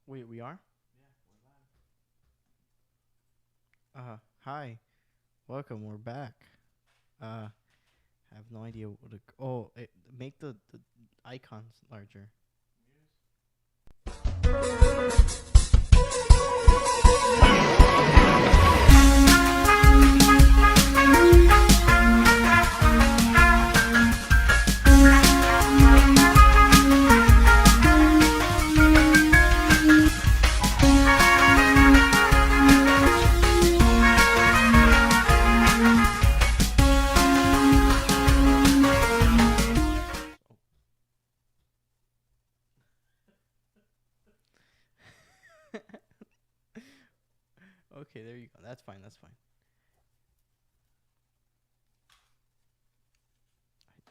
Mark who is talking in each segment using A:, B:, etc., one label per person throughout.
A: Wait, we are?
B: Yeah, we're live.
A: Hi. Welcome. We're back. I have no idea what to. Make the icons larger. Okay, there you go. That's fine. That's fine.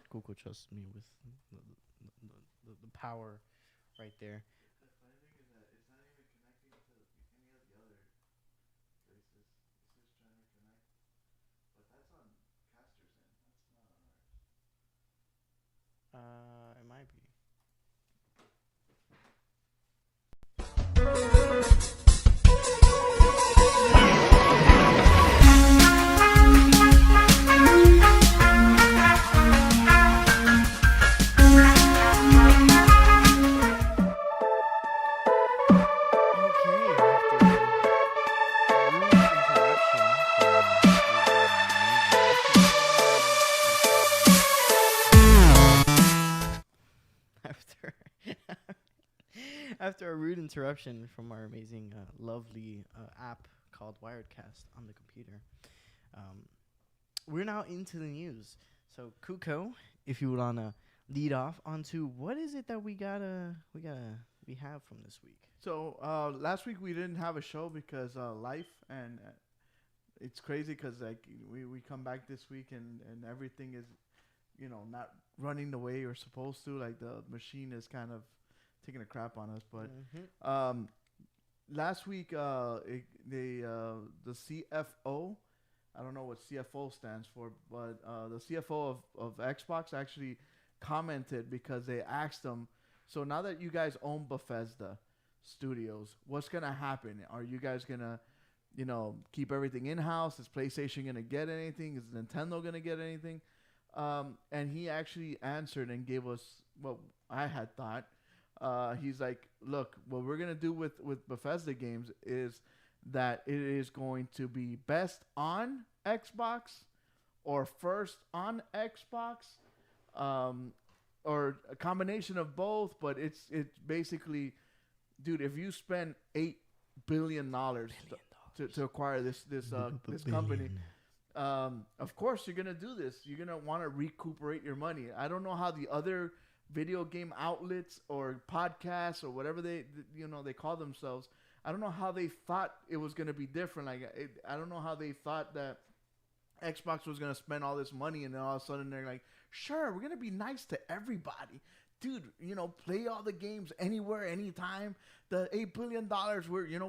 A: Google trusts me with the power right there.
B: The funny thing is that it's not even connecting to any of the other places. It's just trying to connect. But that's on Caster's end. That's not on ours.
A: It might be. Okay, after after a rude interruption from our amazing, lovely app called Wiredcast on the computer, we're now into the news. So, Kuko, if you would wanna lead off onto what is it that we have from this week?
B: So last week we didn't have a show because life and it's crazy because like we come back this week and everything is not running the way you're supposed to. Like the machine is kind of taking a crap on us. But last week the CFO, I don't know what CFO stands for, but the CFO of Xbox actually commented because they asked them, so now that you guys own Bethesda Studios, what's gonna happen? Are you guys gonna, keep everything in house? Is PlayStation gonna get anything? Is Nintendo gonna get anything? And he actually answered and gave us what I had thought. He's like, look, what we're gonna do with Bethesda games is that it is going to be best on Xbox or first on Xbox, or a combination of both. But it's basically, dude, if you spend $8 billion to acquire this company, of course you're gonna do this. You're gonna want to recuperate your money. I don't know how the other video game outlets or podcasts or whatever they call themselves. I don't know how they thought it was gonna be different. I don't know how they thought that Xbox was gonna spend all this money and then all of a sudden they're like, sure, we're gonna be nice to everybody. Dude, play all the games anywhere, anytime. The $8 billion,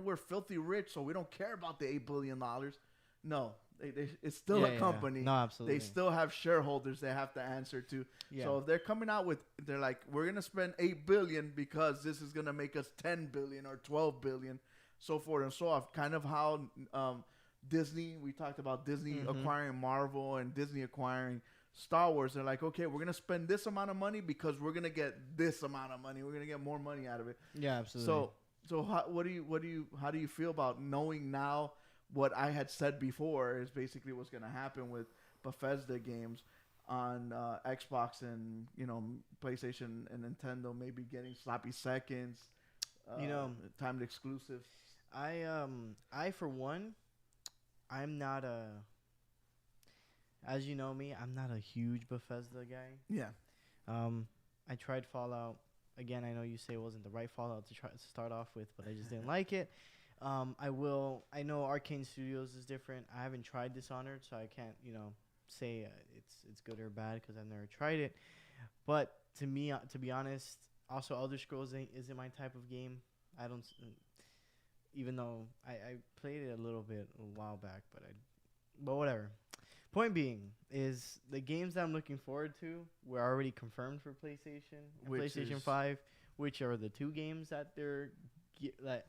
B: we're filthy rich, so we don't care about the $8 billion. No, it's still a company.
A: No, absolutely.
B: They still have shareholders they have to answer to.
A: Yeah.
B: So if they're coming out with, they're like, we're gonna spend $8 billion because this is gonna make us $10 billion or $12 billion, so forth and so on. Kind of how Disney. We talked about Disney acquiring Marvel and Disney acquiring Star Wars. They're like, okay, we're gonna spend this amount of money because we're gonna get this amount of money. We're gonna get more money out of it.
A: Yeah, absolutely.
B: So how do you feel about knowing now what I had said before is basically what's gonna happen with Bethesda games on Xbox and PlayStation and Nintendo maybe getting sloppy seconds, timed exclusives.
A: I for one, I'm not a. As you know me, I'm not a huge Bethesda guy.
B: Yeah.
A: I tried Fallout. Again, I know you say it wasn't the right Fallout to start off with, but I just didn't like it. I know Arcane Studios is different. I haven't tried Dishonored, so I can't, say it's good or bad because I've never tried it. But to me, to be honest, also Elder Scrolls isn't my type of game. I don't, even though I played it a little bit a while back, but whatever. Point being is the games that I'm looking forward to were already confirmed for PlayStation and PlayStation 5, which are the two games that they're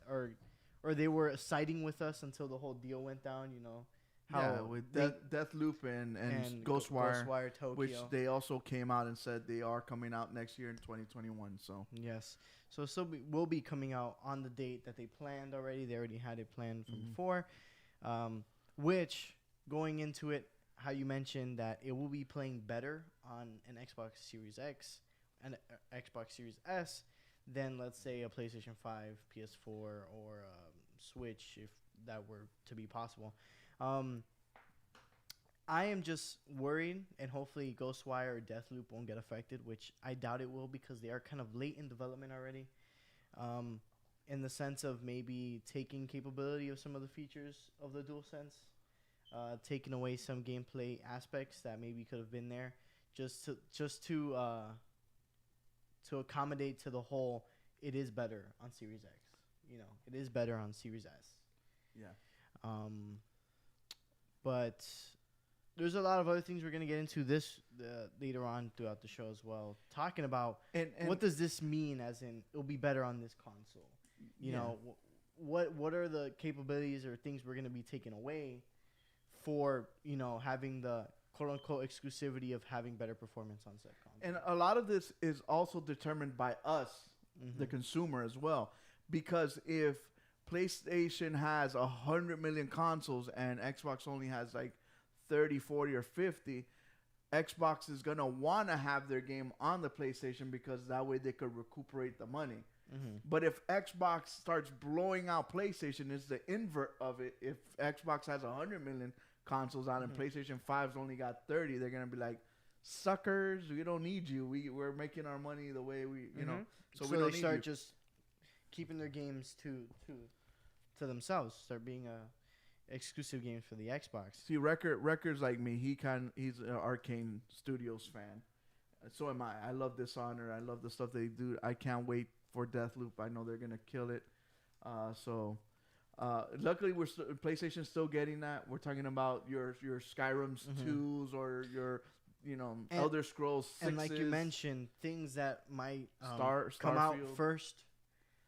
A: or they were siding with us until the whole deal went down. You know,
B: with Deathloop and Ghostwire,
A: Tokyo,
B: which they also came out and said they are coming out next year in 2021. So
A: yes, so will be coming out on the date that they planned already. They already had it planned from before, which going into it, how you mentioned that it will be playing better on an Xbox Series X and Xbox Series S than, let's say, a PlayStation 5, PS4, or Switch, if that were to be possible. I am just worried, and hopefully Ghostwire or Deathloop won't get affected, which I doubt it will because they are kind of late in development already. In the sense of maybe taking capability of some of the features of the DualSense, taking away some gameplay aspects that maybe could have been there, just to accommodate to the whole. It is better on Series X. You know, it is better on Series S.
B: Yeah.
A: But there's a lot of other things we're gonna get into later on throughout the show as well, talking about
B: and
A: what does this mean, as in it'll be better on this console. You know, what are the capabilities or things we're gonna be taking away for, you know, having the quote unquote exclusivity of having better performance on said console.
B: And a lot of this is also determined by us, the consumer, as well, because if PlayStation has 100 million consoles and Xbox only has like 30, 40, or 50, Xbox is going to want to have their game on the PlayStation because that way they could recuperate the money. But if Xbox starts blowing out PlayStation, it's the invert of it. If Xbox has 100 million consoles on and PlayStation 5's only got 30, they're going to be like, suckers, we don't need you. We're making our money the way we, you know. So we don't
A: they
B: need
A: start
B: you.
A: just keeping their games to themselves. Start being exclusive games for the Xbox.
B: See, records like me. He's an Arcane Studios fan. So am I. I love Dishonored. I love the stuff they do. I can't wait for Deathloop. I know they're gonna kill it. Luckily, PlayStation's still getting that. We're talking about your Skyrim's 2s or your Elder Scrolls 6s.
A: And like you mentioned, things that might come
B: Starfield.
A: out first.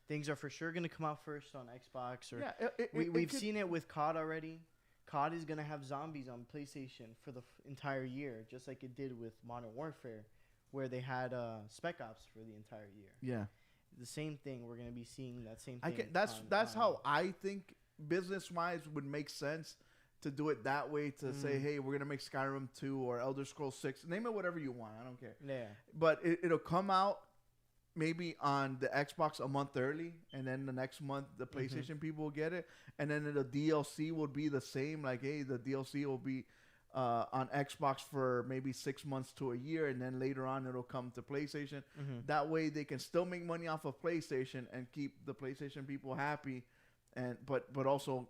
A: Things are for sure going to come out first on Xbox. Or we've seen it with COD already. COD is going to have zombies on PlayStation for the entire year, just like it did with Modern Warfare, where they had Spec Ops for the entire year.
B: Yeah.
A: The same thing. We're going to be seeing that same thing.
B: That's how I think business-wise would make sense to do it that way, to say, hey, we're going to make Skyrim 2 or Elder Scrolls 6. Name it whatever you want. I don't care.
A: Yeah.
B: But it'll come out maybe on the Xbox a month early, and then the next month the PlayStation people will get it, and then the DLC will be the same. Like, hey, the DLC will be on Xbox for maybe 6 months to a year, and then later on it'll come to PlayStation. That way they can still make money off of PlayStation and keep the PlayStation people happy, but also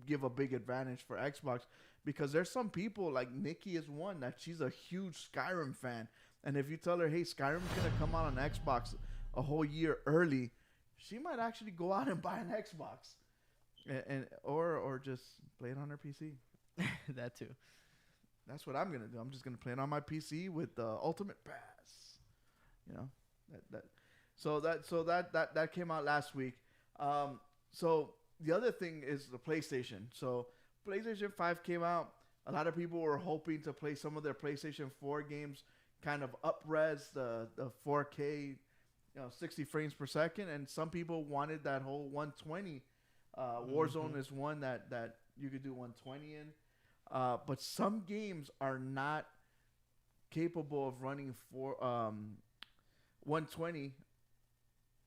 B: give a big advantage for Xbox, because there's some people, like Nikki is one, that she's a huge Skyrim fan. And if you tell her, hey, Skyrim's going to come out on Xbox a whole year early, she might actually go out and buy an Xbox or just play it on her PC.
A: That too.
B: That's what I'm going to do. I'm just going to play it on my PC with the Ultimate Pass. You know, that came out last week. So the other thing is the PlayStation. So PlayStation 5 came out. A lot of people were hoping to play some of their PlayStation 4 games kind of up-res, the 4K, 60 frames per second, and some people wanted that whole 120. Warzone is one that you could do 120 in, but some games are not capable of running 120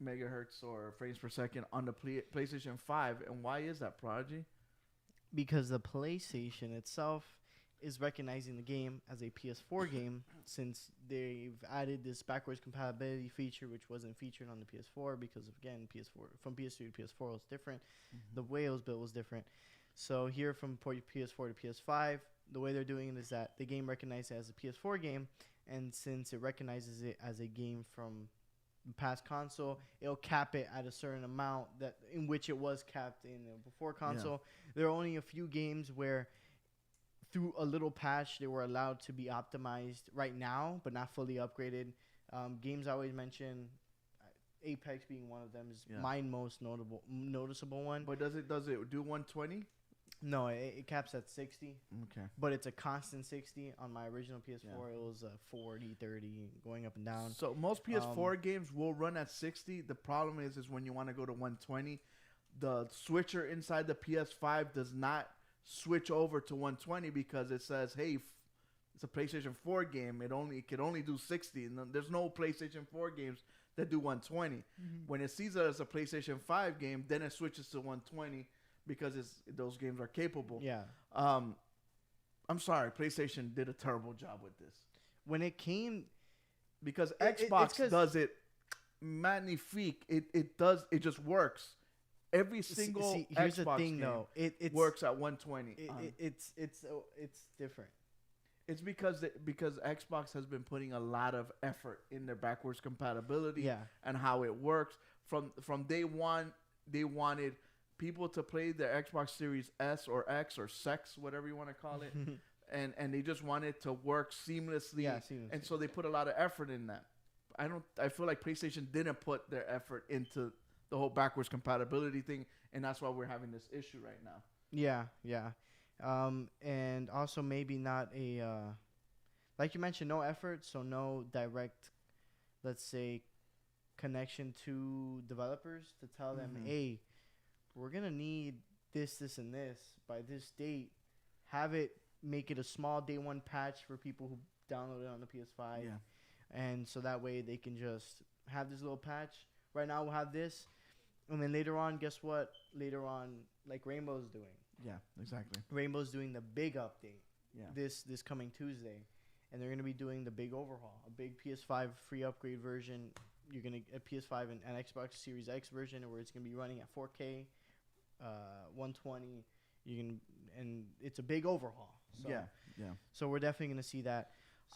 B: megahertz or frames per second on the PlayStation 5. And why is that, Prodigy?
A: Because the PlayStation itself is recognizing the game as a PS4 game, since they've added this backwards compatibility feature, which wasn't featured on the PS4 because, again, PS4 from PS3 to PS4 was different. The way it was built was different. So here from PS4 to PS5, the way they're doing it is that the game recognizes it as a PS4 game, and since it recognizes it as a game from the past console, it'll cap it at a certain amount that in which it was capped in the before console. Yeah. There are only a few games where through a little patch they were allowed to be optimized right now, but not fully upgraded. Games I always mention, Apex being one of them is
B: Yeah.
A: my most noticeable one.
B: But does it do 120?
A: No, it caps at 60.
B: Okay.
A: But it's a constant 60. On my original PS4, it was 40, 30, going up and down.
B: So most PS4 games will run at 60. The problem is when you want to go to 120, the switcher inside the PS5 does not switch over to 120 because it says, hey, it's a PlayStation 4 game. It can only do 60. And there's no PlayStation 4 games that do 120.
A: Mm-hmm.
B: When it sees it as a PlayStation 5 game, then it switches to 120 because those games are capable.
A: Yeah.
B: I'm sorry, PlayStation did a terrible job with this.
A: When it came,
B: because Xbox does it magnifique. It just works. Every single
A: here's
B: Xbox
A: the thing,
B: game
A: though. It
B: works at 120.
A: It's different.
B: It's because Xbox has been putting a lot of effort in their backwards compatibility and how it works. From day one, they wanted people to play their Xbox Series S or X or Sex, whatever you want to call it, and they just want it to work seamlessly.
A: Yeah, seamlessly.
B: And so they put a lot of effort in that. I feel like PlayStation didn't put their effort into the whole backwards compatibility thing, and that's why we're having this issue right now.
A: Yeah. And also maybe not a like you mentioned, no effort, so no direct, let's say, connection to developers to tell them, hey, we're gonna need this, and this by this date. Make it a small day one patch for people who download it on the PS5.
B: Yeah.
A: And so that way they can just have this little patch. Right now we'll have this. And then later on, guess what? Later on, like Rainbow's doing.
B: Yeah, exactly.
A: Rainbow's doing the big update.
B: Yeah.
A: This coming Tuesday. And they're going to be doing the big overhaul. A big PS5 free upgrade version. You're going to get a PS5 and Xbox Series X version where it's going to be running at 4K, 120. And it's a big overhaul. So,
B: yeah.
A: So we're definitely going to see that.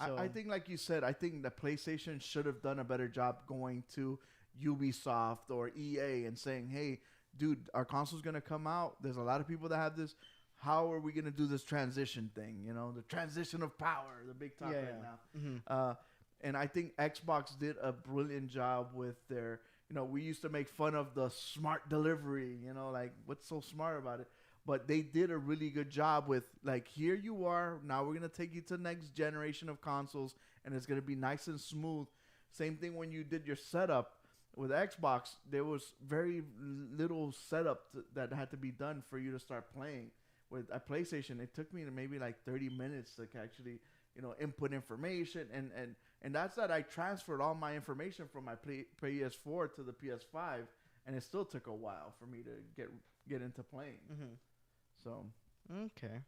A: So
B: I think, like you said, I think the PlayStation should have done a better job going to Ubisoft or EA and saying, hey, dude, our console's going to come out. There's a lot of people that have this. How are we going to do this transition thing? You know, the transition of power, the big talk right now.
A: Mm-hmm.
B: And I think Xbox did a brilliant job with their, we used to make fun of the smart delivery, like what's so smart about it? But they did a really good job with, like, here you are. Now we're going to take you to the next generation of consoles, and it's going to be nice and smooth. Same thing when you did your setup with Xbox. There was very little setup that had to be done for you to start playing. With a PlayStation, it took me maybe like 30 minutes to actually, input information. And that's that I transferred all my information from my PS4 to the PS5, and it still took a while for me to get into playing.
A: Mm-hmm.
B: So
A: okay.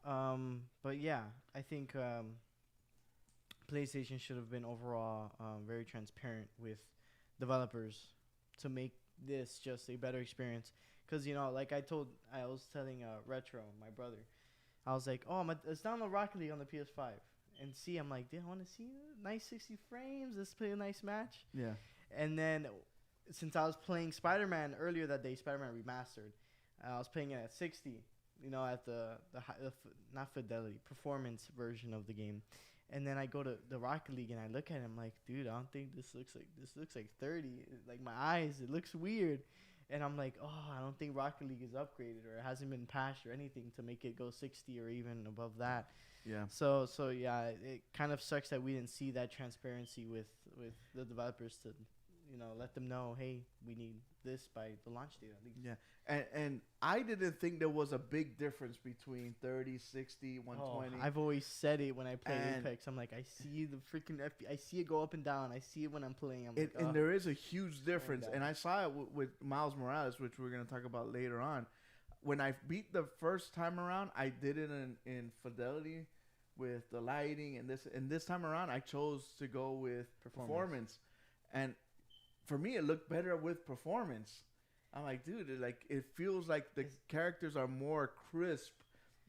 A: But yeah, I think PlayStation should have been overall very transparent with developers to make this just a better experience. Because, like I was telling Retro, my brother, I was like, let's download Rocket League on the PS5 and see. I'm like, I want to see nice 60 frames. Let's play a nice match.
B: yeah.
A: And then since I was playing Spider-Man earlier that day, Spider-Man Remastered, I was playing it at 60, at the not fidelity, performance version of the game. And then I go to the Rocket League and I look at it, I'm like, dude, I don't think this looks like 30. Like my eyes, it looks weird. And I'm like, I don't think Rocket League is upgraded or it hasn't been patched or anything to make it go 60 or even above that.
B: Yeah.
A: So yeah, it kind of sucks that we didn't see that transparency with the developers to, let them know, hey, we need this by the launch date at least.
B: Yeah. And I didn't think there was a big difference between 30, 60, 120.
A: I've always said it when I play Apex. I'm like, I see the freaking I see it go up and down. I see it when I'm playing.
B: And there is a huge difference. And I saw it with Miles Morales, which we're going to talk about later on. When I beat the first time around, I did it in fidelity with the lighting. And this time around, I chose to go with performance. And for me, it looked better with performance. I'm like, dude, it feels like the characters are more crisp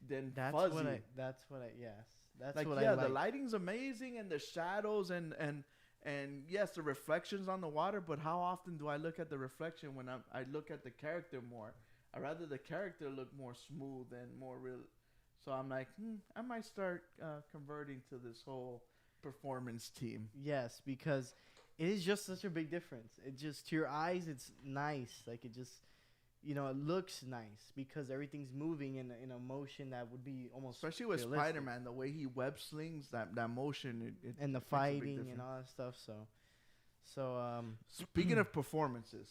B: than fuzzy.
A: That's what I
B: like. The lighting's amazing and the shadows and yes, the reflections on the water. But how often do I look at the reflection when I look at the character more? I rather the character look more smooth and more real. So I'm like, I might start converting to this whole performance team.
A: Yes, because it is just such a big difference. It just to your eyes, it's nice. Like it just, it looks nice because everything's moving in a motion that would be almost
B: especially with
A: realistic.
B: Spider-Man, the way he web slings that motion,
A: And the
B: makes a big
A: fighting and all that stuff. So
B: speaking of performances,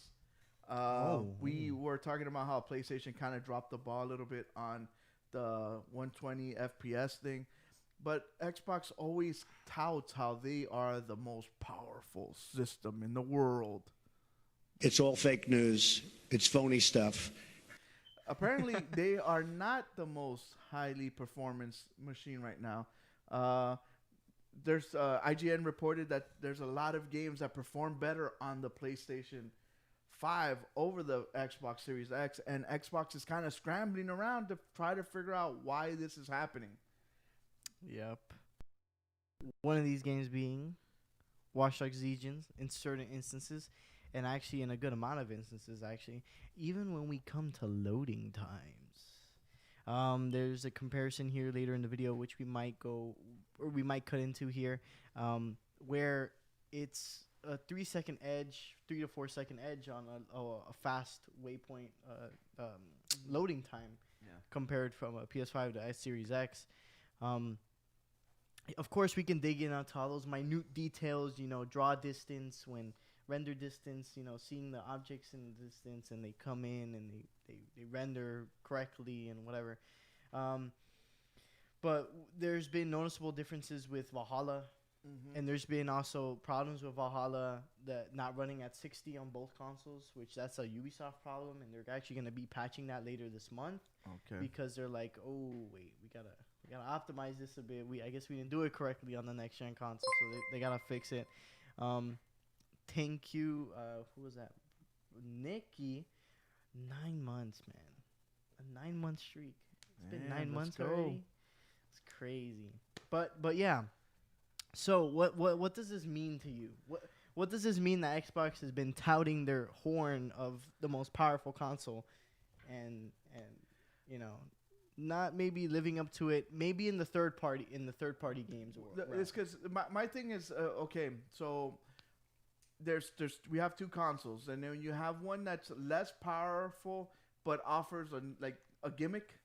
B: we were talking about how PlayStation kind of dropped the ball a little bit on the 120 FPS thing, but Xbox always touts how they are the most powerful system in the world.
C: It's all fake news. It's phony stuff.
B: Apparently, they are not the most highly performance machine right now. There's IGN reported that there's a lot of games that perform better on the PlayStation 5 over the Xbox Series X, and Xbox is kind of scrambling around to try to figure out why this is happening.
A: Yep. One of these games being Watch Dogs Legion in certain instances, and actually in a good amount of instances, actually, even when we come to loading times. There's a comparison here later in the video, which we might cut into here, where it's a 3 to 4 second edge on a fast waypoint loading time compared from a PS5 to Series X. Of course, we can dig into all those minute details, draw distance, render distance, seeing the objects in the distance, and they come in and they render correctly and whatever. But there's been noticeable differences with Valhalla. Mm-hmm. And there's been also problems with Valhalla that not running at 60 on both consoles, which that's a Ubisoft problem, and they're actually going to be patching that later this month. Okay. Because they're like, oh wait, we gotta optimize this a bit. I guess we didn't do it correctly on the next gen console, so they gotta fix it. Thank you. Who was that? Nikki. 9 months, man. A 9-month streak. It's been 9 months already. It's crazy. But yeah. So what does this mean to you? What does this mean that Xbox has been touting their horn of the most powerful console, and not maybe living up to it? Maybe in the third party games.
B: It's because my thing is okay. So we have two consoles, and then you have one that's less powerful but offers a gimmick,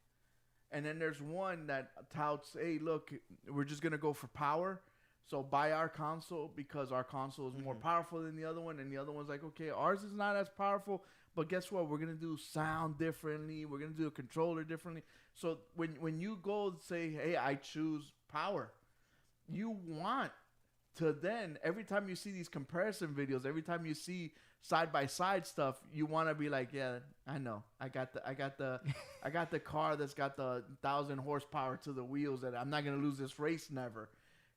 B: and then there's one that touts, hey, look, we're just gonna go for power. So buy our console because our console is more powerful than the other one. And the other one's like, okay, ours is not as powerful, but guess what? We're going to do sound differently. We're going to do a controller differently. So when you go say, hey, I choose power, you want to then, every time you see these comparison videos, every time you see side-by-side stuff, you want to be like, yeah, I know. I got the car that's got the 1,000 horsepower to the wheels that I'm not going to lose this race never.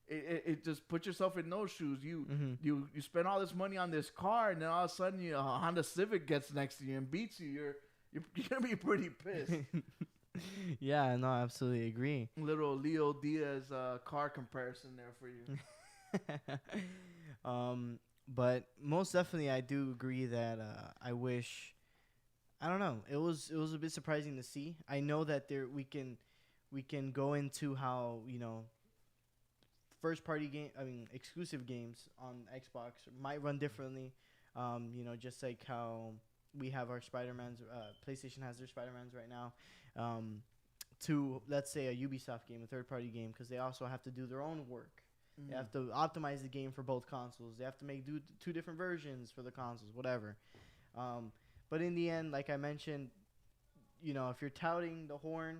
B: It just put yourself in those shoes. You spend all this money on this car, and then all of a sudden a Honda Civic gets next to you and beats you. You're gonna be pretty pissed.
A: Yeah, no, I absolutely agree.
B: Little Leo Diaz car comparison there for
A: you. But most definitely, I do agree that I wish. I don't know. It was a bit surprising to see. I know that we can go into how exclusive games on Xbox might run differently. Just like how we have our Spider-Mans, PlayStation has their Spider-Mans right now, to, let's say, a Ubisoft game, a third-party game, because they also have to do their own work. Mm-hmm. They have to optimize the game for both consoles. They have to make two different versions for the consoles, whatever. But in the end, like I mentioned, if you're touting the horn,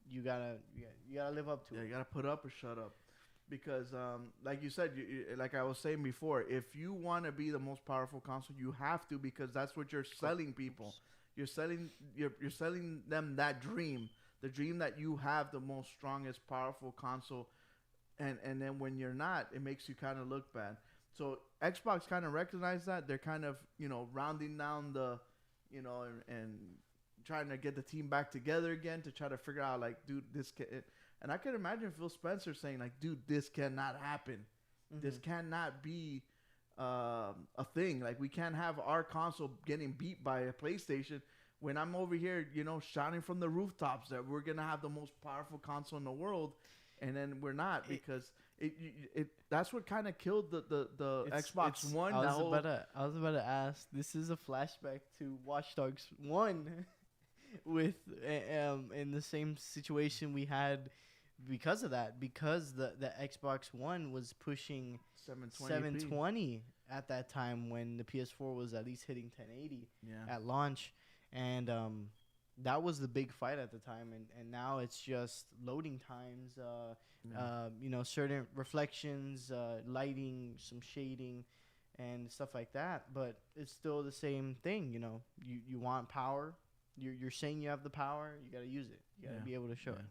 A: you gotta live up to it.
B: Yeah, you gotta put up or shut up. Because, like you said, like I was saying before, if you want to be the most powerful console, you have to, because that's what you're selling people. You're selling them that dream, the dream that you have the most strongest, powerful console, and then when you're not, it makes you kind of look bad. So Xbox kind of recognized that. They're kind of rounding down the, and trying to get the team back together again to try to figure out like, dude, this can. And I can imagine Phil Spencer saying, like, dude, this cannot happen. Mm-hmm. This cannot be a thing. Like, we can't have our console getting beat by a PlayStation when I'm over here, shouting from the rooftops that we're going to have the most powerful console in the world. And then we're not, because it that's what kind of killed the Xbox One.
A: I was about to ask. This is a flashback to Watch Dogs 1 with in the same situation we had because of that, because the Xbox One was pushing 720 at that time when the PS4 was at least hitting 1080 at launch, and that was the big fight at the time, and now it's just loading times, certain reflections, lighting, some shading, and stuff like that. But it's still the same thing, You want power. You're saying you have the power. You got to use it. You got to be able to show it.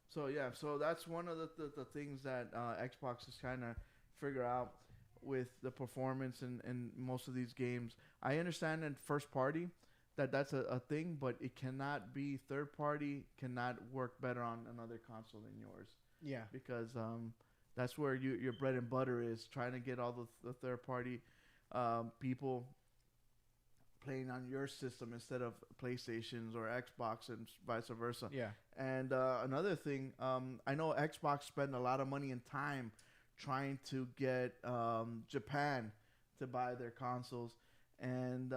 B: So that's one of the things that Xbox is trying to figure out with the performance and most of these games. I understand in first party that's a thing, but it cannot be third party, cannot work better on another console than yours.
A: Yeah.
B: Because that's where your bread and butter is, trying to get all the third party people playing on your system instead of PlayStations or Xbox and vice versa.
A: Yeah.
B: And another thing, I know Xbox spend a lot of money and time trying to get Japan to buy their consoles. And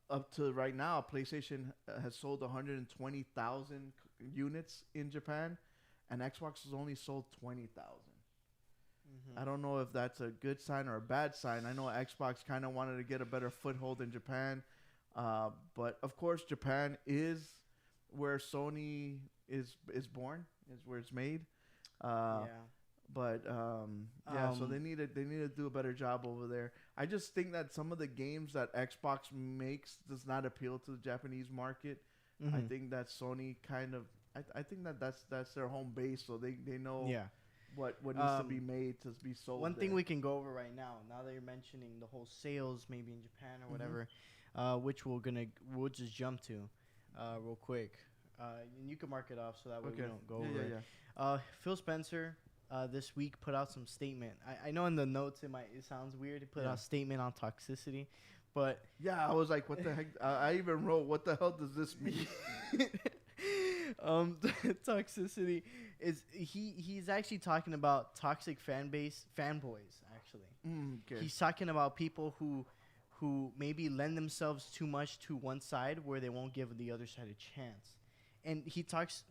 B: up to right now, PlayStation has sold 120,000 units in Japan, and Xbox has only sold 20,000. I don't know if that's a good sign or a bad sign. I know Xbox kind of wanted to get a better foothold in Japan. But of course, Japan is where Sony is born, is where it's made. But so they need to do a better job over there. I just think that some of the games that Xbox makes does not appeal to the Japanese market. I think that Sony kind of I think that's their home base, so they know what needs to be made to be sold.
A: One thing we can go over right now that you're mentioning the whole sales maybe in Japan or whatever, which we'll just jump to real quick. And you can mark it off so that way we don't go over it. Phil Spencer this week put out some statement. I know in the notes it sounds weird to put out a statement on toxicity, but
B: I was like, what the heck? I even wrote, what the hell does this mean?
A: Toxicity is he's actually talking about toxic fanboys actually. He's talking about people who maybe lend themselves too much to one side where they won't give the other side a chance, and he talks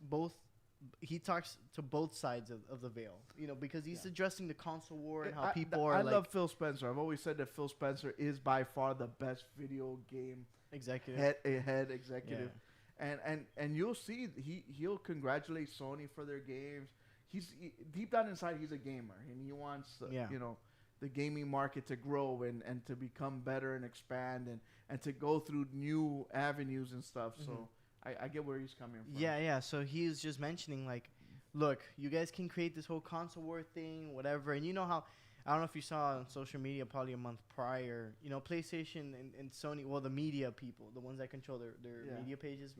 A: to both sides of the veil, because he's addressing the console war and how people are. I
B: love Phil Spencer. I've always said that Phil Spencer is by far the best video game
A: head
B: executive. And you'll see he'll congratulate Sony for their games. Deep down inside he's a gamer, and he wants the gaming market to grow and to become better and expand and to go through new avenues and stuff. So I get where he's coming from.
A: Yeah. So he was just mentioning, like, look, you guys can create this whole console war thing, whatever. And you know how, I don't know if you saw on social media probably a month prior, PlayStation and Sony, well, the media people, the ones that control their media pages,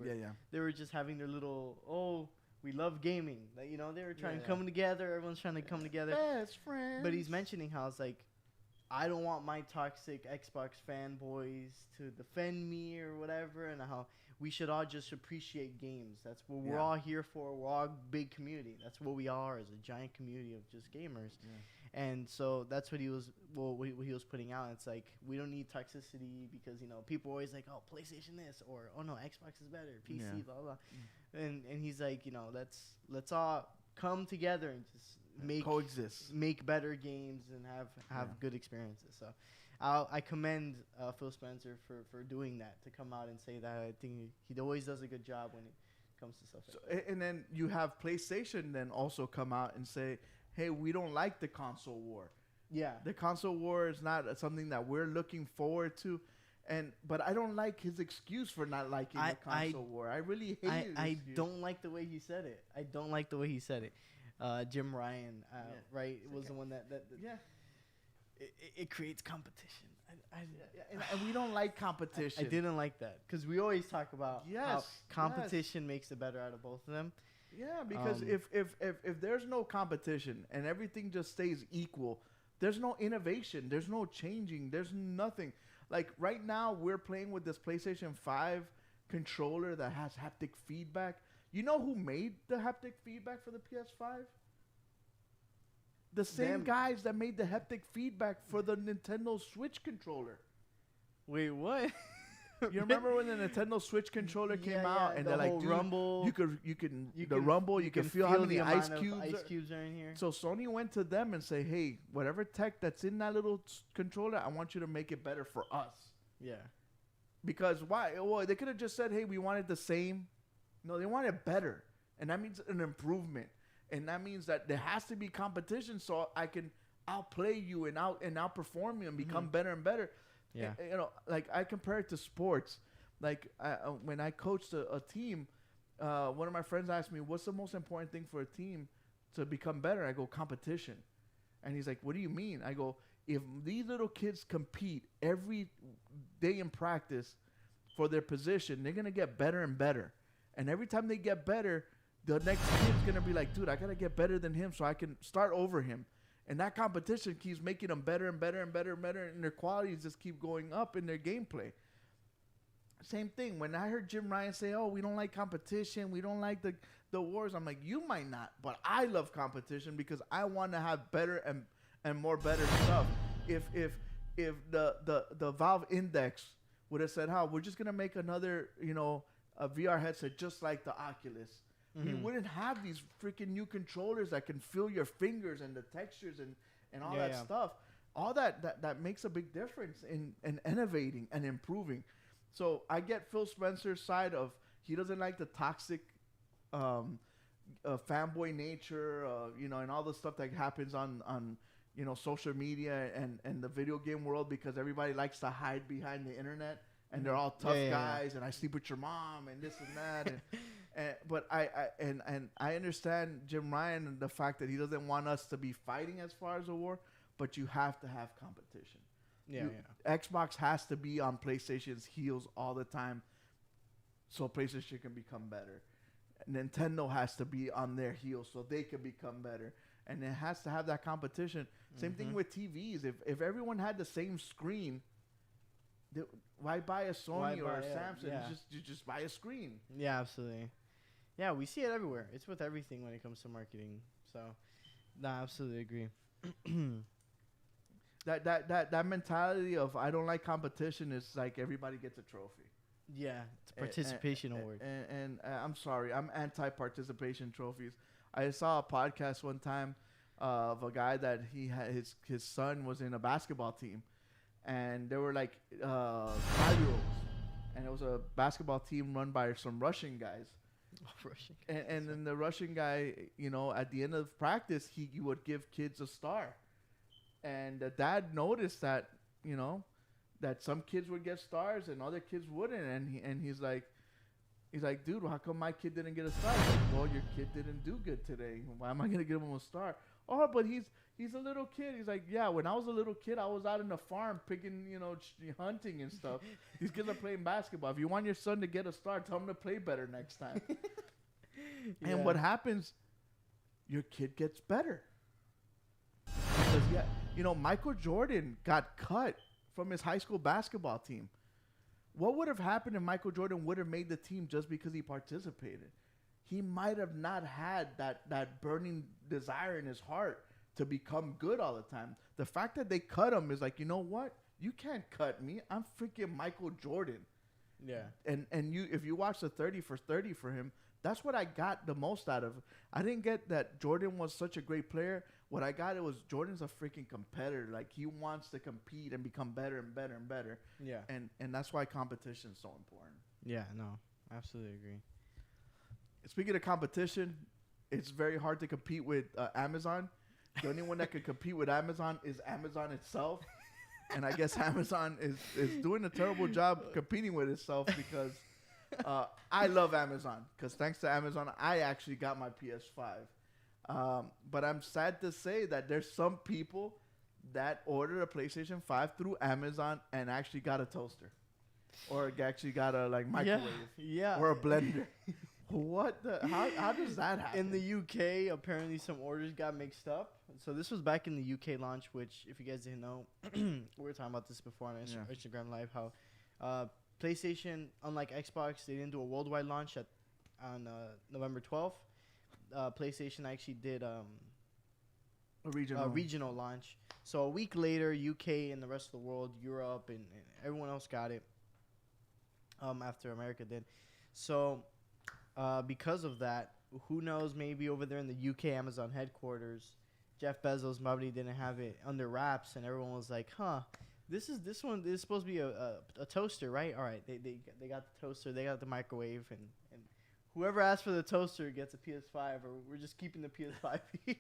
A: they were just having their little, we love gaming. Like, they were trying to come together. Everyone's trying to come together.
B: Best friends.
A: But he's mentioning how it's like, I don't want my toxic Xbox fanboys to defend me or whatever, and how we should all just appreciate games. That's what we're all here for. We're all a big community. That's what we are, as a giant community of just gamers. Yeah. And so that's what he was putting out. It's like, we don't need toxicity because, people are always like, oh, PlayStation this, or, oh, no, Xbox is better, PC, blah, blah. And he's like, let's all come together and just
B: coexist,
A: make better games and have good experiences. So I commend Phil Spencer for doing that, to come out and say that. I think he always does a good job when it comes to stuff like that.
B: And then you have PlayStation then also come out and say, hey, we don't like the console war.
A: Yeah.
B: The console war is not something that we're looking forward to. But I don't like his excuse for not liking the console war. I really hate it.
A: I don't like the way he said it. Jim Ryan, right? It was the one that it creates competition.
B: And we don't like competition.
A: I didn't like that, because we always talk about how competition makes the better out of both of them.
B: Yeah, because if there's no competition and everything just stays equal, there's no innovation, there's no changing, there's nothing. Like right now, we're playing with this PlayStation 5 controller that has haptic feedback. You know who made the haptic feedback for the PS5? The same
A: Them.
B: guys that made the haptic feedback for the Nintendo Switch controller.
A: Wait, what?
B: You remember when the Nintendo Switch controller came
A: Yeah,
B: out
A: yeah,
B: and
A: the
B: they're like,
A: whole
B: dude,
A: rumble.
B: you can rumble, you can feel how many
A: the
B: ice
A: amount of
B: cubes.
A: ice cubes are in here.
B: So Sony went to them and say, hey, whatever tech that's in that little controller, I want you to make it better for us.
A: Yeah.
B: Because why? Well, they could have just said, hey, we want it the same. No, they want it better. And that means an improvement. And that means that there has to be competition so I can outplay you and outperform you and become better and better.
A: Yeah.
B: You know, like I compare it to sports. Like when I coached a team, one of my friends asked me, what's the most important thing for a team to become better? I go, competition. And he's like, what do you mean? I go, if these little kids compete every day in practice for their position, they're going to get better and better. And every time they get better, the next kid's going to be like, dude, I got to get better than him so I can start over him. And that competition keeps making them better and better and better and better. And their qualities just keep going up in their gameplay. Same thing. When I heard Jim Ryan say, oh, we don't like competition, we don't like the wars, I'm like, you might not, but I love competition because I want to have better and more better stuff. If the Valve Index would have said, we're just going to make another, a VR headset just like the Oculus, we wouldn't have these freaking new controllers that can feel your fingers and the textures and all that stuff. All that makes a big difference in innovating and improving. So I get Phil Spencer's side of he doesn't like the toxic fanboy nature, and all the stuff that happens on social media and the video game world because everybody likes to hide behind the internet and they're all tough guys and I sleep with your mom and this and that. But I understand Jim Ryan and the fact that he doesn't want us to be fighting as far as a war, but you have to have competition. Xbox has to be on PlayStation's heels all the time so PlayStation can become better. Nintendo has to be on their heels so they can become better. And it has to have that competition. Same thing with TVs. If everyone had the same screen, why buy a Sony or a Samsung? You just buy a screen.
A: Yeah, absolutely. Yeah, we see it everywhere. It's with everything when it comes to marketing. So, no, I absolutely agree.
B: That mentality of I don't like competition is like everybody gets a trophy.
A: Yeah, it's a participation award.
B: And I'm sorry, I'm anti-participation trophies. I saw a podcast one time of a guy that he had his son was in a basketball team, and they were like 5-year-olds, and it was a basketball team run by some Russian guys. And then the Russian guy, at the end of practice, he would give kids a star. And the dad noticed that, that some kids would get stars and other kids wouldn't. And he's like, dude, how come my kid didn't get a star? Like, well, your kid didn't do good today. Why am I going to give him a star? Oh, but he's a little kid. He's like, yeah, when I was a little kid, I was out in the farm picking, hunting and stuff. These kids are playing basketball. If you want your son to get a star, tell him to play better next time. And what happens? Your kid gets better. Because, Michael Jordan got cut from his high school basketball team. What would have happened if Michael Jordan would have made the team just because he participated? He might have not had that burning desire in his heart to become good all the time. The fact that they cut him is like, you know what? You can't cut me. I'm freaking Michael Jordan.
A: Yeah.
B: And if you watch the 30 for 30 for him, that's what I got the most out of. I didn't get that Jordan was such a great player. What I got, it was Jordan's a freaking competitor. Like, he wants to compete and become better and better and better.
A: Yeah.
B: And that's why competition is so important.
A: Yeah, no, absolutely agree.
B: Speaking of competition, it's very hard to compete with Amazon. The only one that can compete with Amazon is Amazon itself. And I guess Amazon is doing a terrible job competing with itself because I love Amazon. Because thanks to Amazon, I actually got my PS5. But I'm sad to say that there's some people that ordered a PlayStation 5 through Amazon and actually got a toaster. Or actually got a microwave.
A: Yeah.
B: Or a blender. What the? How does that happen?
A: In the UK, apparently some orders got mixed up. So this was back in the UK launch, which, if you guys didn't know, we were talking about this before on Instagram Live, how PlayStation, unlike Xbox, they didn't do a worldwide launch on November 12th. PlayStation actually did regional launch. So a week later, UK and the rest of the world, Europe and everyone else got it. After America did. So because of that, who knows? Maybe over there in the UK Amazon headquarters, Jeff Bezos probably didn't have it under wraps, and everyone was like, "Huh, this one is supposed to be a toaster, right? All right, they got the toaster, they got the microwave, and whoever asks for the toaster gets a PS5, or we're just keeping the PS5 here."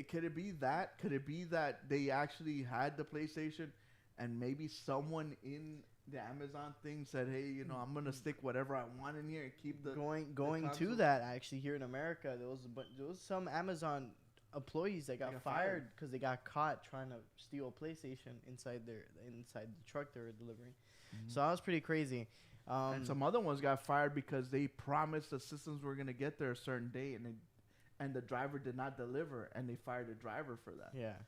B: Could it be that? Could it be that they actually had the PlayStation, and maybe someone in the Amazon thing said, "Hey, you know, I'm gonna stick whatever I want in here and keep the
A: going to that actually here in America. There was some Amazon employees that got fired because they got caught trying to steal a PlayStation inside the truck they were delivering. Mm-hmm. So that was pretty crazy.
B: And some other ones got fired because they promised the systems were gonna get there a certain day, and the driver did not deliver, and they fired the driver for that.
A: Yeah.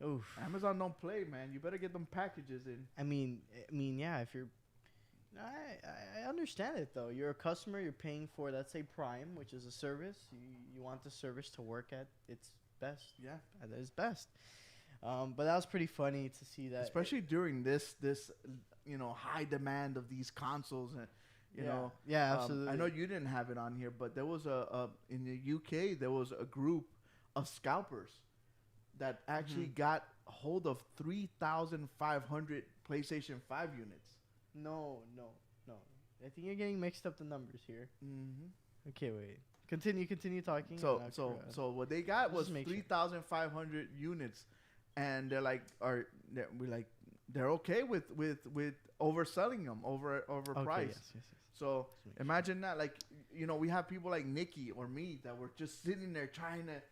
A: Oof.
B: Amazon don't play, man. You better get them packages in.
A: I mean, yeah. If you're, I understand it though. You're a customer. You're paying for, let's say, Prime, which is a service. You want the service to work at its best.
B: Yeah,
A: at its best. But that was pretty funny to see that,
B: especially during this high demand of these consoles and. You know,
A: yeah, absolutely.
B: I know you didn't have it on here, but there was in the UK there was a group of scalpers that actually got hold of 3,500 PlayStation 5 units.
A: No. I think you're getting mixed up the numbers here.
B: Mm-hmm.
A: Okay, wait. Continue talking.
B: So what they got was 3,500 units, and they're like, they're okay with overselling them over price.
A: Yes.
B: So imagine that, like, you know, we have people like Nikki or me that were just sitting there trying to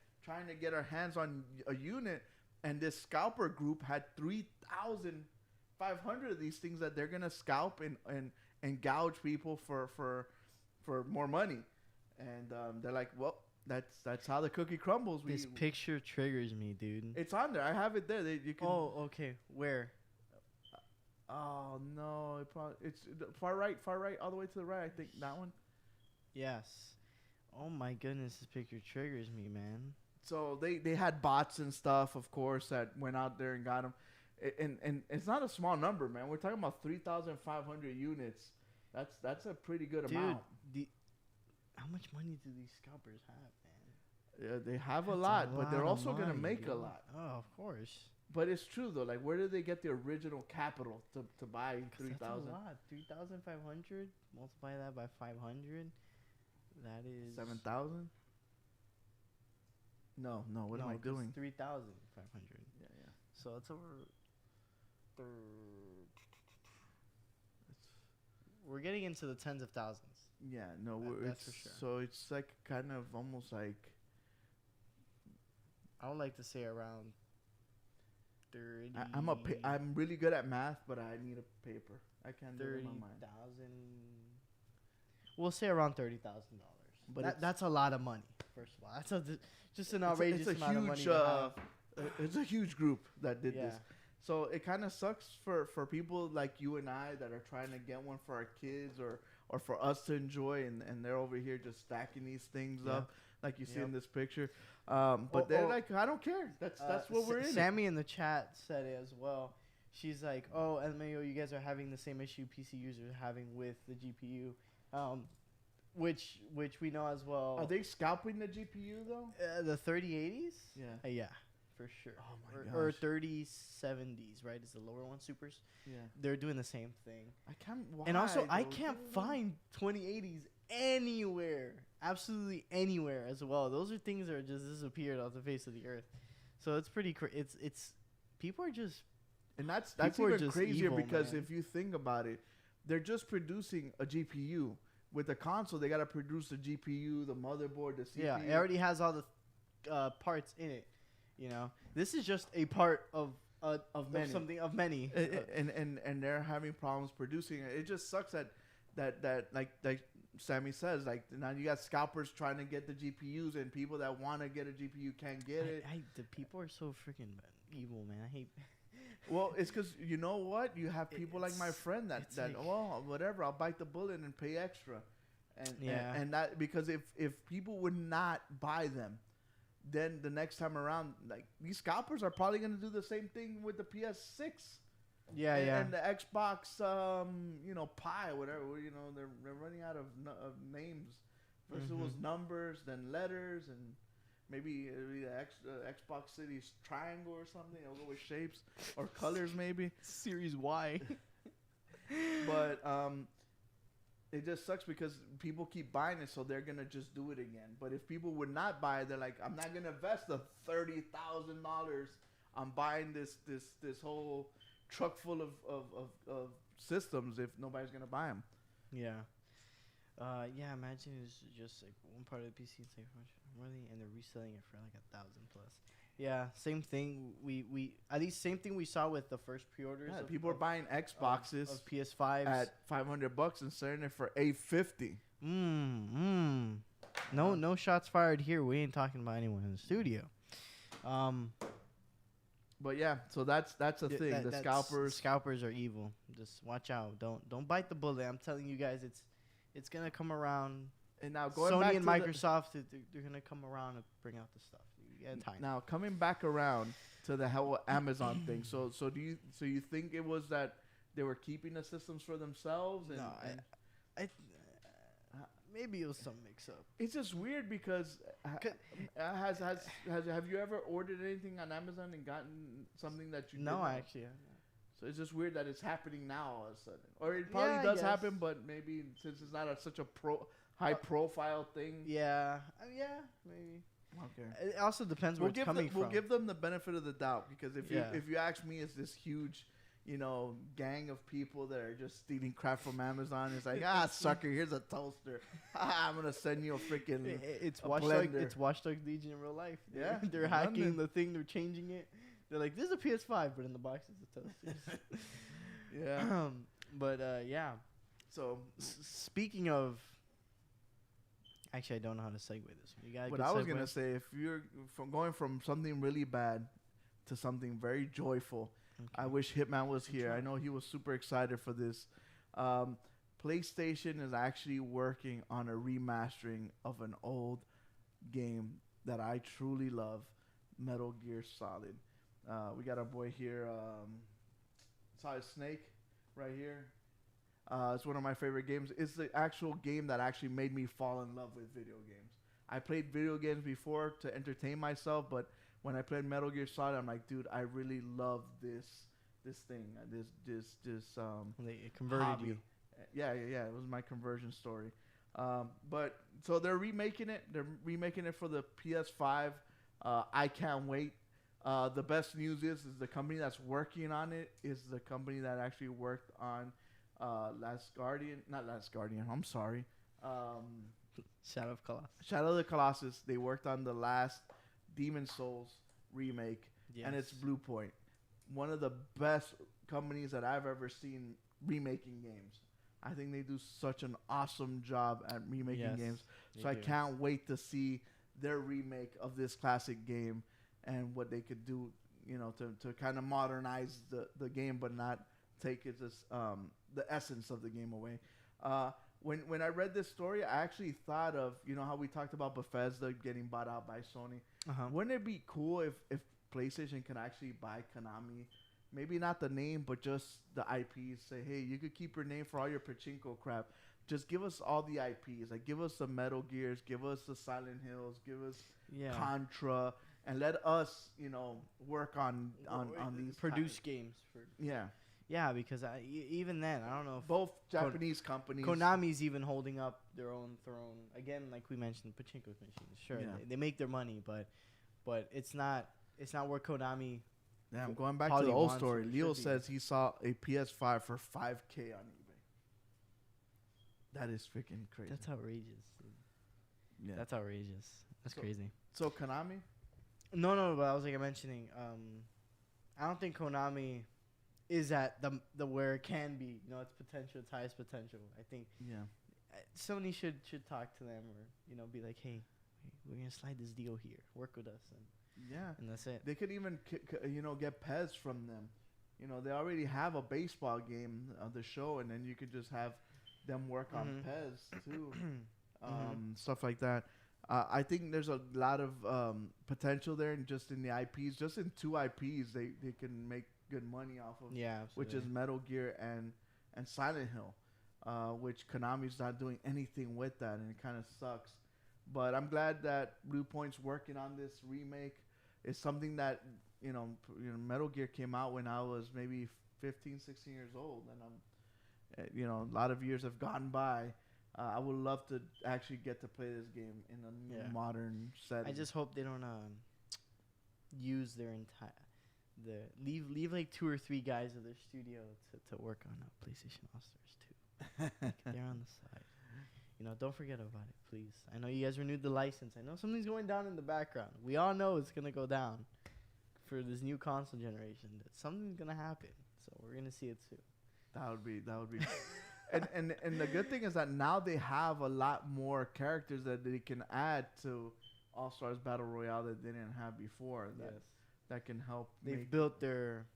B: get our hands on a unit, and this scalper group had 3,500 of these things that they're gonna scalp and gouge people for more money, and they're like, well, that's how the cookie crumbles.
A: This picture triggers me, dude.
B: It's on there. I have it there. You can.
A: Oh, okay. Where?
B: Oh no! It's far right, all the way to the right. I think that one.
A: Yes. Oh my goodness, this picture triggers me, man.
B: So they had bots and stuff, of course, that went out there and got them, and it's not a small number, man. We're talking about 3,500 units. That's a pretty good amount.
A: How much money do these scalpers have, man?
B: Yeah, they have a lot, but they're also gonna make a lot.
A: Oh, of course.
B: But it's true though. Like, where did they get the original capital to buy 3,000?
A: That's a lot. 3,500. Multiply that by 500. That is
B: 7,000. No. What am I doing?
A: 3,500.
B: Yeah.
A: So it's over. We're getting into the tens of thousands.
B: Yeah. No.
A: That's for sure.
B: So it's like kind of almost like.
A: I would like to say around 30.
B: I'm really good at math, but I need a paper. I can't do it in my mind.
A: 30,000. We'll say around $30,000. But that's a lot of money. First of all, that's just an outrageous amount of money.
B: It's a huge group that did this. So it kind of sucks for people like you and I that are trying to get one for our kids or for us to enjoy, and they're over here just stacking these things up like you see in this picture. But they're like, I don't care. That's what we're in.
A: Sammy in the chat said it as well. She's like, oh, LMAO, you guys are having the same issue PC users are having with the GPU, which we know as well.
B: Are they scalping the GPU though?
A: The 3080s?
B: Yeah.
A: Yeah, for sure.
B: Oh my gosh.
A: Or 3070s, right? Is the lower one supers?
B: Yeah.
A: They're doing the same thing.
B: I can't. Why,
A: and also, I can't find 2080s anywhere. Absolutely anywhere as well. Those are things that are just disappeared off the face of the earth. So it's pretty it's people are just,
B: and that's even crazier
A: evil,
B: because
A: man.
B: if you think about it, they're just producing a GPU. With the console, they gotta produce the GPU, the motherboard, the CPU.
A: Yeah, it already has all the parts in it. You know, this is just a part of many.
B: And they're having problems producing it. It just sucks that like Sammy says, like, now you got scalpers trying to get the GPUs, and people that want to get a GPU can't get it.
A: The people are so freaking evil, man. I hate.
B: Well, it's because you know what? You have people like my friend that like, well, whatever, I'll bite the bullet and pay extra, and that because if people would not buy them, then the next time around, like these scalpers are probably gonna do the same thing with the PS6.
A: Yeah,
B: and the Xbox, Pi, whatever. They're running out of names. First it was numbers, then letters, and maybe the Xbox Series triangle or something. I'll go with shapes or colors, maybe.
A: Series Y.
B: But it just sucks because people keep buying it, so they're gonna just do it again. But if people would not buy it, they're like, I'm not gonna invest the $30,000 on buying this whole truck full of systems if nobody's gonna buy them.
A: Yeah. Imagine it's just like one part of the PC. It's like really, and they're reselling it for like 1,000 plus. Yeah, same thing. We at least same thing we saw with the first pre-orders.
B: Yeah, people are buying Xboxes
A: of PS5s
B: at $500 and selling it for $850.
A: No shots fired here. We ain't talking about anyone in the studio.
B: But yeah, so that's the thing. The
A: scalpers are evil. Just watch out. Don't bite the bullet. I'm telling you guys, it's gonna come around.
B: And now going
A: Sony
B: back
A: and
B: to
A: Microsoft, they're gonna come around and bring out the stuff. You got time.
B: Now coming back around to the whole Amazon thing. So do you think it was that they were keeping the systems for themselves?
A: No, maybe it was some mix-up.
B: It's just weird because have you ever ordered anything on Amazon and gotten something that you
A: No,
B: didn't?
A: I actually haven't.
B: So it's just weird that it's happening now all of a sudden. Or it probably does happen, but maybe since it's not such a high-profile thing.
A: Yeah, maybe.
B: Okay.
A: It also depends where it's coming from.
B: We'll give them the benefit of the doubt because if you ask me, it's this huge, gang of people that are just stealing crap from Amazon. It's like, sucker, here's a toaster. I'm gonna send you a freaking.
A: It's Watch Dogs Legion in real life.
B: Yeah,
A: they're hacking the thing. They're changing it. They're like, this is a PS5, but in the box it's a toaster.
B: Yeah.
A: Yeah.
B: So
A: speaking of. Actually, I don't know how to segue this one. You got.
B: What I was gonna say, if you're going from something really bad to something very joyful, I wish Hitman was here. I know he was super excited for this. PlayStation is actually working on a remastering of an old game that I truly love, Metal Gear Solid. We got our boy here, Solid Snake, right here. It's one of my favorite games. It's the actual game that actually made me fall in love with video games. I played video games before to entertain myself, but when I played Metal Gear Solid, I'm like, dude, I really love this thing,
A: it converted
B: hobby.
A: you.
B: Yeah. It was my conversion story. But so they're remaking it. They're remaking it for the PS5. I can't wait. The best news is the company that's working on it is the company that actually worked on not Last Guardian. I'm sorry.
A: Shadow of Colossus.
B: Shadow of the Colossus. They worked on the last Demon Souls remake, and it's Blue Point, one of the best companies that I've ever seen remaking games. I think they do such an awesome job at remaking games. So I can't wait to see their remake of this classic game and what they could do, to kind of modernize the game, but not take it the essence of the game away. When I read this story, I actually thought of, how we talked about Bethesda getting bought out by Sony. Wouldn't it be cool if PlayStation can actually buy Konami? Maybe not the name, but just the IPs. Say, hey, you could keep your name for all your pachinko crap. Just give us all the IPs. Like, give us the Metal Gears, give us the Silent Hills, give us Contra, and let us, work on these
A: produce games. Yeah, because even then, I don't know if
B: both Japanese companies.
A: Konami's even holding up their own throne. Again, like we mentioned, pachinko machines. Sure, they make their money, but it's not where Konami.
B: Yeah, I'm going back to the old story. Leo says he saw a PS5 for $5K on eBay. That is freaking crazy.
A: That's outrageous.
B: Yeah,
A: that's outrageous. That's crazy.
B: So Konami?
A: No, but I was mentioning. I don't think Konami is at the where it can be. Its potential, its highest potential. I think.
B: Yeah.
A: Sony should talk to them or be like, hey, we're gonna slide this deal here. Work with us and that's it.
B: They could even get PES from them. They already have a baseball game of the show, and then you could just have them work on PES too. Stuff like that. I think there's a lot of potential there, and just in the IPs, just in 2 IPs, they can make good money off of.
A: Yeah,
B: which is Metal Gear and Silent Hill, which Konami's not doing anything with that, and it kind of sucks. But I'm glad that Blue Point's working on this remake. It's something that Metal Gear came out when I was maybe 15, 16 years old, and a lot of years have gone by. I would love to actually get to play this game in a new modern setting.
A: I just hope they don't use their entire leave like 2 or 3 guys of their studio to work on PlayStation All Stars 2. Like, they're on the side. Don't forget about it, please. I know you guys renewed the license. I know something's going down in the background. We all know it's gonna go down for this new console generation. That something's gonna happen. So we're gonna see it soon.
B: That would be. and the good thing is that now they have a lot more characters that they can add to All Stars Battle Royale that they didn't have before. That can help.
A: They've built their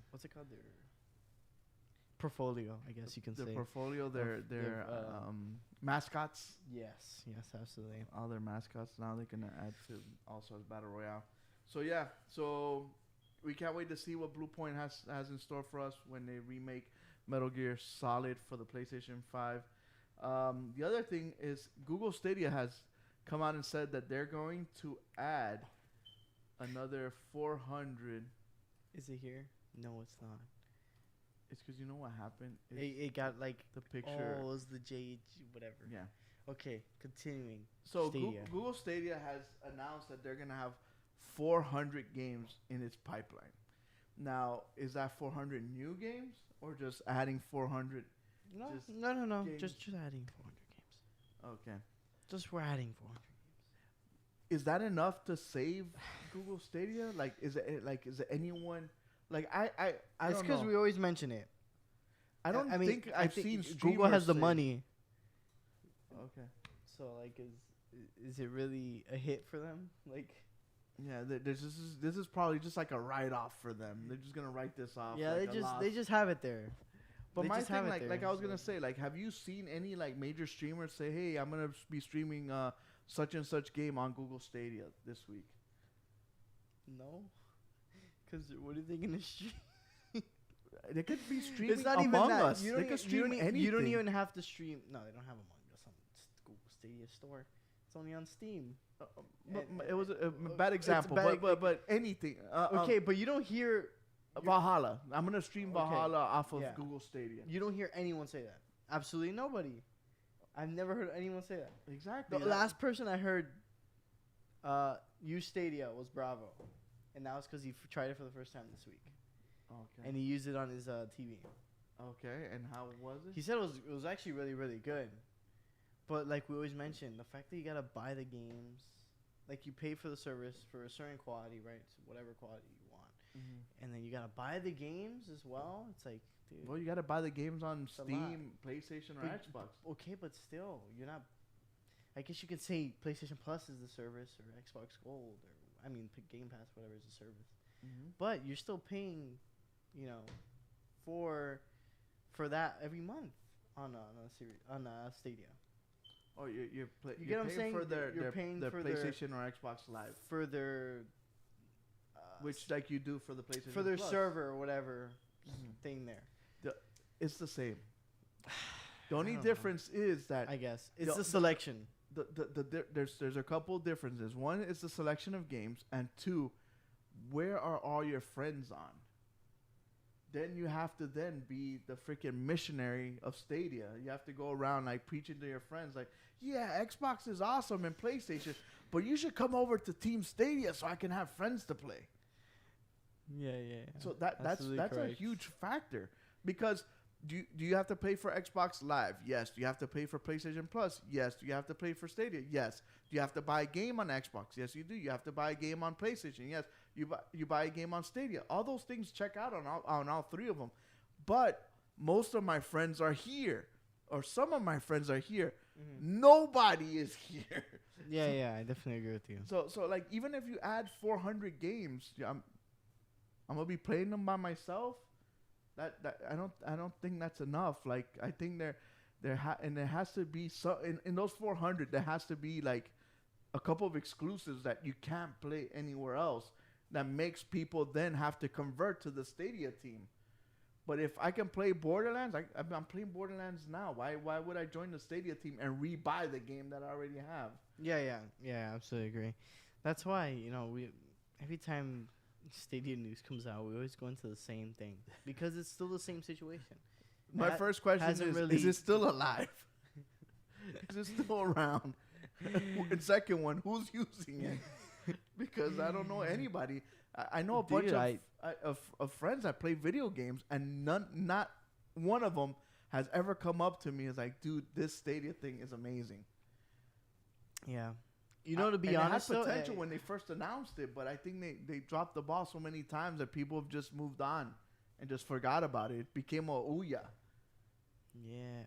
A: what's it called? Their portfolio, I guess you can say.
B: Their portfolio, their mascots.
A: Yes, absolutely.
B: All their mascots now they can add to All Stars Battle Royale. So we can't wait to see what Blue Point has in store for us when they remake Metal Gear Solid for the PlayStation 5. The other thing is Google Stadia has come out and said that they're going to add another 400.
A: Is it here? No, it's not.
B: It's because you know what happened?
A: It got like
B: the picture.
A: Oh, it was the JG, whatever.
B: Yeah.
A: Okay, continuing.
B: So
A: Stadia.
B: Google Stadia has announced that they're going to have 400 games in its pipeline. Now, is that 400 new games or just adding 400?
A: No.
B: Games?
A: Just adding 400 games.
B: Okay.
A: Just we're adding 400 games.
B: Is that enough to save Google Stadia? Is it anyone? I
A: It's
B: don't know.
A: because we always mention it.
B: I think I've seen
A: Google has the
B: say,
A: money.
B: Okay.
A: So is it really a hit for them?
B: Yeah, this is probably just like a write-off for them. They're just gonna write this off.
A: Yeah, they just have it there.
B: But my thing, like I was gonna say, have you seen any major streamers say, "Hey, I'm gonna be streaming such and such game on Google Stadia this week"?
A: No, because what are they gonna stream?
B: They could be streaming
A: It's not
B: Among
A: even that.
B: Us. They could stream anything.
A: You don't even have to stream. No, they don't have Among Us on Google Stadia store. It's only on Steam.
B: It was a bad example, but anything.
A: Okay, but you don't hear
B: Valhalla. I'm gonna stream Valhalla off of Google Stadia.
A: You don't hear anyone say that. Absolutely nobody. I've never heard anyone say that.
B: Exactly.
A: The last person I heard use Stadia was Bravo, and that was because he tried it for the first time this week.
B: Okay.
A: And he used it on his TV.
B: Okay, and how was it?
A: He said it was actually really, really good. But like we always mention, the fact that you gotta buy the games, like you pay for the service for a certain quality, right? So whatever quality you want, and then you gotta buy the games as well. It's like, dude.
B: Well, you gotta buy the games on Steam, PlayStation, or Xbox.
A: Okay, but still, you're not. I guess you could say PlayStation Plus is the service, or Xbox Gold, or Game Pass, whatever is the service. But you're still paying, for that every month on Stadia.
B: Oh, you're
A: you get what I'm saying?
B: For their PlayStation or Xbox Live
A: for their
B: which you do for the PlayStation
A: for their
B: Plus.
A: server or whatever thing there.
B: It's the same. The only difference is that
A: I guess it's the selection.
B: There's a couple differences. One is the selection of games, and two, where are all your friends on? Then you have to then be the freaking missionary of Stadia. You have to go around preaching to your friends yeah, Xbox is awesome and PlayStation, but you should come over to Team Stadia so I can have friends to play.
A: Yeah.
B: So that's a huge factor, because do you have to pay for Xbox Live? Yes. Do you have to pay for PlayStation Plus? Yes. Do you have to pay for Stadia? Yes. Do you have to buy a game on Xbox? Yes, you do. You have to buy a game on PlayStation? Yes. You buy a game on Stadia. All those things check out on all three of them. But most of my friends are here, or some of my friends are here. Nobody is here.
A: Yeah, I definitely agree with you.
B: So even if you add 400 games, I'm gonna be playing them by myself. That I don't think that's enough. I think there has to be in those 400 there has to be a couple of exclusives that you can't play anywhere else. That makes people then have to convert to the Stadia team. But if I can play Borderlands, I'm playing Borderlands now. Why would I join the Stadia team and rebuy the game that I already have?
A: Yeah, absolutely agree. That's why, we every time Stadia news comes out, we always go into the same thing because it's still the same situation.
B: My first question is it still alive? Is it still around? And second one, who's using it? Because I don't know anybody. I know a bunch of friends that play video games, and not one of them has ever come up to me as like, dude, this Stadia thing is amazing.
A: Yeah. To be honest,
B: it had potential when they first announced it, but I think they dropped the ball so many times that people have just moved on and just forgot about it. It became a ouya.
A: Yeah.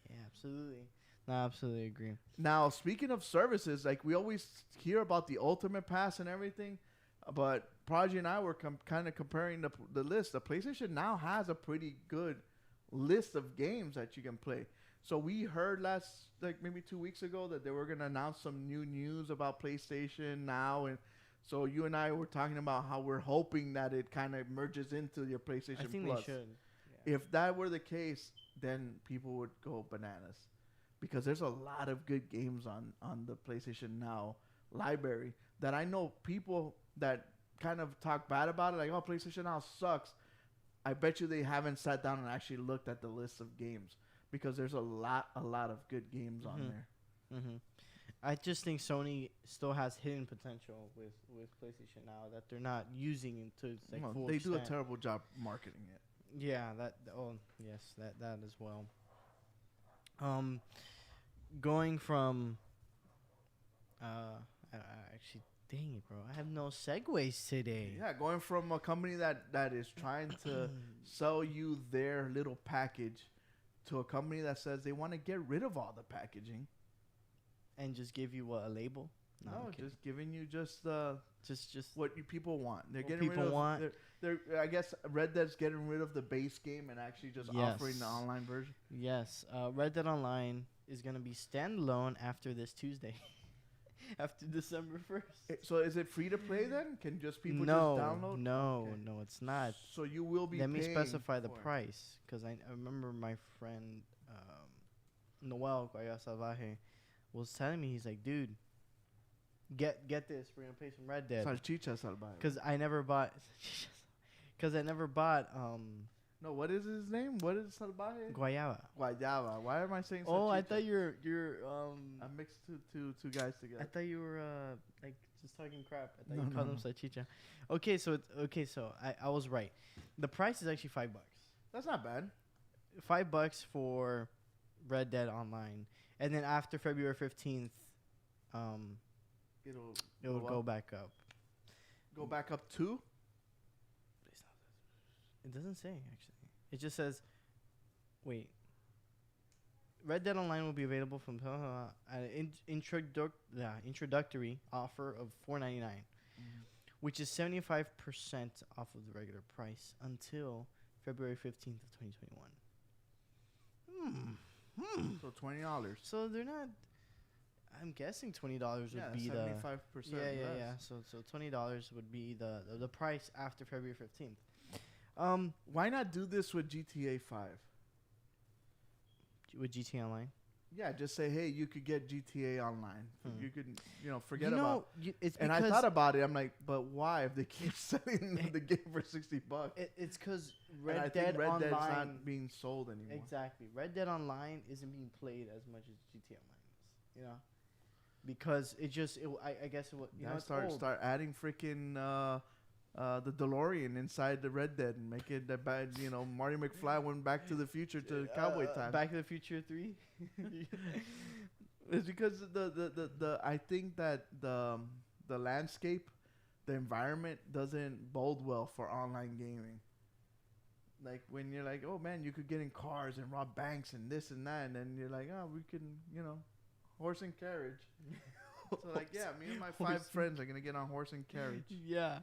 A: Yeah, absolutely. No, I absolutely agree.
B: Now, speaking of services, like we always hear about the Ultimate Pass and everything, but Prodigy and I were kind of comparing the list. The PlayStation now has a pretty good list of games that you can play. So we heard maybe 2 weeks ago that they were going to announce some new news about PlayStation Now. And so you and I were talking about how we're hoping that it kind of merges into your PlayStation Plus.
A: I think they should.
B: Yeah. If that were the case, then people would go bananas. Because there's a lot of good games on the PlayStation Now library that I know people that kind of talk bad about it, like, oh, PlayStation Now sucks. I bet you they haven't sat down and actually looked at the list of games because there's a lot of good games on there.
A: Mm-hmm. I just think Sony still has hidden potential with PlayStation Now that they're not using into its full
B: They
A: extent.
B: do a terrible job marketing it.
A: Yeah, that as well. Going from actually, dang it, bro, I have no segues today.
B: Yeah, going from a company that is trying to sell you their little package to a company that says they want to get rid of all the packaging
A: and just give you a label.
B: No, just giving you just what you people want. They're getting
A: people
B: rid of,
A: want.
B: They're I guess Red Dead's getting rid of the base game and actually just offering the online version.
A: Yes, Red Dead Online is gonna be standalone after this Tuesday, after December 1st.
B: So is it free to play then? Can just people just download?
A: No, it's not.
B: So you will be.
A: Let me specify the price, because I remember my friend Noel Guaya Salvaje was telling me, he's like, dude, get this, we're gonna play some Red Dead.
B: Salchicha Salvaje.
A: Because I never bought.
B: No, what is his name? What is Salvaje?
A: Guayaba.
B: Why am I saying?
A: Oh,
B: salchicha?
A: I thought you're
B: I mixed two guys together.
A: I thought you were like just talking crap. I thought you called them salchicha. Okay, so I was right. The price is actually $5.
B: That's not bad.
A: $5 for Red Dead Online, and then after February 15th, it'll go back up.
B: Go back up to?
A: It doesn't say, actually. It just says, wait. Red Dead Online will be available from an introductory offer of $4.99, which is 75% off of the regular price until February 15th of 2021.
B: So $20.
A: So they're not. I'm guessing $20 would be
B: 75%.
A: Yeah. So $20 would be the price after February 15th.
B: Why not do this with GTA 5?
A: With GTA Online?
B: Yeah, just say, hey, you could get GTA Online. You could, forget about.
A: It's
B: and I thought about it. I'm like, but why? If they keep selling the game for $60,
A: it's because
B: Red Dead's not being sold anymore.
A: Exactly, Red Dead Online isn't being played as much as GTA Online is. Because I guess it will.
B: Start adding freaking. The DeLorean inside the Red Dead and make it that bad. Marty McFly went Back to the Future to cowboy time.
A: Back to the Future 3.
B: It's because the I think that the landscape, the environment doesn't bode well for online gaming. Like when you're like, oh man, you could get in cars and rob banks and this and that, and then you're like, oh, we can, horse and carriage. So me and my 5 friends are gonna get on horse and carriage.
A: Yeah,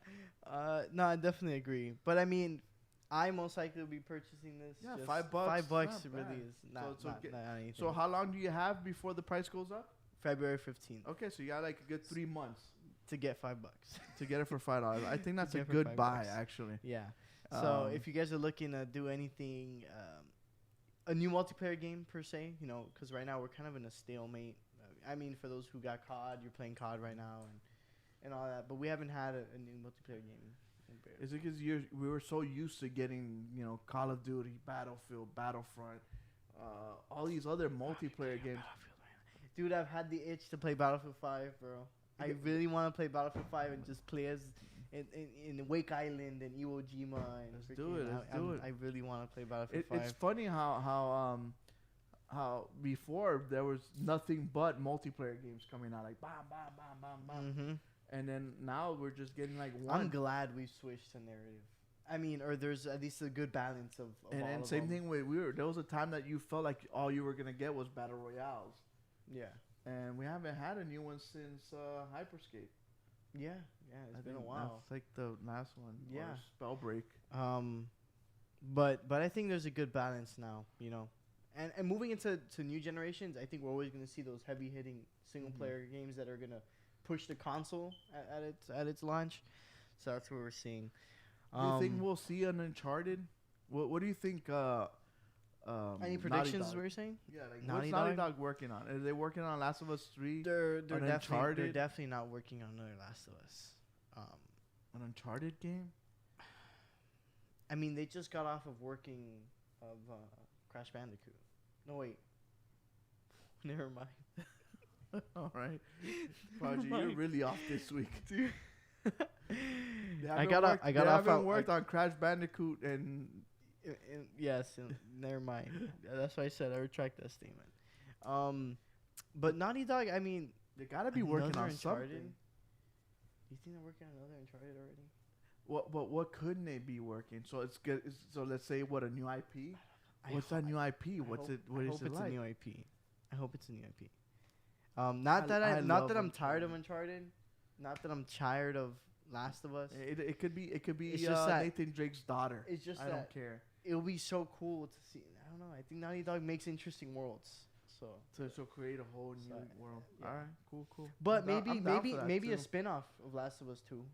A: no, I definitely agree. But I mean, I most likely will be purchasing this.
B: Yeah, $5.
A: $5 really is not anything.
B: So how long do you have before the price goes up?
A: February 15th
B: Okay, so you got like a good 3 months
A: to get $5.
B: to get it for $5. I think that's a
A: Get it for
B: good
A: $5.
B: buy, actually.
A: Yeah. So
B: Um,
A: if you guys are looking to do anything, a new multiplayer game per se, you know, because right now we're kind of in a stalemate. I mean, for those who got COD, you're playing COD right now and all that, but we haven't had a new multiplayer game.
B: Is it because we were so used to getting, you know, Call of Duty, Battlefield, Battlefront, all these other multiplayer games?
A: Dude, I've had the itch to play Battlefield 5, bro. I really want to play Battlefield 5 and just play as in Wake Island and Iwo Jima. And
B: Let's do it. Let's do it.
A: I really want to play Battlefield 5.
B: It's funny how before there was nothing but multiplayer games coming out, like bam, bam, bam, bam, bam.
A: Mm-hmm.
B: And then now we're just getting like one.
A: I'm glad we switched to narrative. I mean, or there's at least a good balance of
B: and
A: all
B: then
A: of
B: same
A: them.
B: thing with there was a time that you felt like all you were gonna get was battle royales,
A: Yeah.
B: and we haven't had a new one since Hyperscape.
A: Yeah. Yeah. It's been a while.
B: That's like the last one.
A: Yeah.
B: Or Spellbreak.
A: But I think there's a good balance now, you know. And moving into new generations, I think we're always going to see those heavy hitting single player games that are going to push the console at its launch. So that's what we're seeing.
B: Do you think we'll see an Uncharted? What do you think?
A: Any predictions? Is what you're saying?
B: Yeah, like
A: Naughty
B: what's Naughty
A: Dog?
B: Dog working on? Are they working on Last of Us 3?
A: They're
B: An
A: definitely
B: Uncharted?
A: not working on another Last of Us.
B: An Uncharted game?
A: I mean, they just got off of working of Crash Bandicoot. No wait, never mind.
B: All right, Prodigy, you're really off this week,
A: Dude.
B: I haven't worked on Crash Bandicoot and
A: Yes, never mind. That's why I said I retract that statement. But Naughty Dog, I mean,
B: they gotta be working
A: another
B: on
A: Uncharted?
B: something.
A: You think they're working on another Uncharted already?
B: What couldn't they be working? So it's good. So let's say what a new IP. What's that new IP? What's it? What
A: I
B: is
A: hope
B: it
A: it's
B: like?
A: a new IP. I hope it's a new IP. Not that I'm tired of Uncharted. Not that I'm tired of Last of Us.
B: It could be. It could be
A: It's just that
B: Nathan Drake's daughter.
A: It's just
B: I
A: that
B: don't care.
A: It'll be so cool to see. I don't know. I think Naughty Dog makes interesting worlds.
B: So create a whole new world.
A: yeah.
B: All right, cool.
A: But
B: I'm down for that
A: maybe a
B: too.
A: spin-off of Last of Us 2.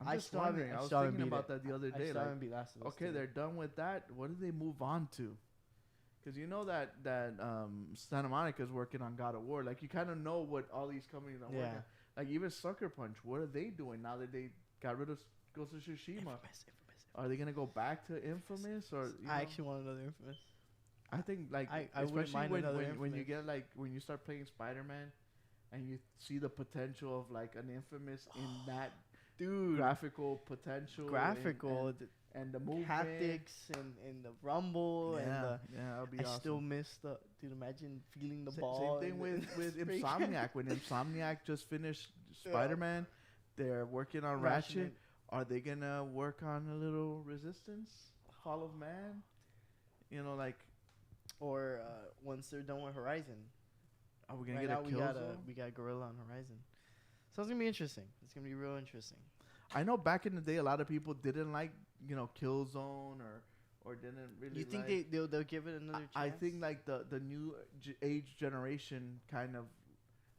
B: I'm just wondering. I was thinking about that the other day.
A: I still
B: Like,
A: haven't beat Last of Us
B: okay,
A: 2.
B: they're done with that. What do they move on to? Because you know that Santa Monica's working on God of War. Like you kind of know what all these companies are working on. Like even Sucker Punch. What are they doing now that they got rid of Ghost of Tsushima?
A: Infamous.
B: Are they gonna go back to Infamous or?
A: I actually want another Infamous.
B: I think like
A: I wouldn't
B: especially
A: mind another
B: when you
A: Infamous.
B: get like when you start playing Spider-Man, and you see the potential of like an Infamous in that
A: Dude,
B: graphical potential, and the movement,
A: haptics and the rumble and the.
B: that'll be
A: I
B: awesome.
A: still miss the. Dude, imagine feeling the
B: Same
A: ball.
B: thing
A: and
B: with
A: the
B: Insomniac. When Insomniac just finished Spider-Man, they're working on
A: Ratchet.
B: Ratchet. Are they gonna work on a little Resistance, Hall of Man? You know, like,
A: Or once they're done with Horizon.
B: are we gonna
A: Right
B: get
A: now
B: a
A: we
B: Killzone?
A: got Gorilla on Horizon. So it's gonna be interesting. It's gonna be real interesting.
B: I know back in the day, a lot of people didn't like, Killzone or didn't really.
A: You think
B: like,
A: they'll give it another chance?
B: I think like the new age generation kind of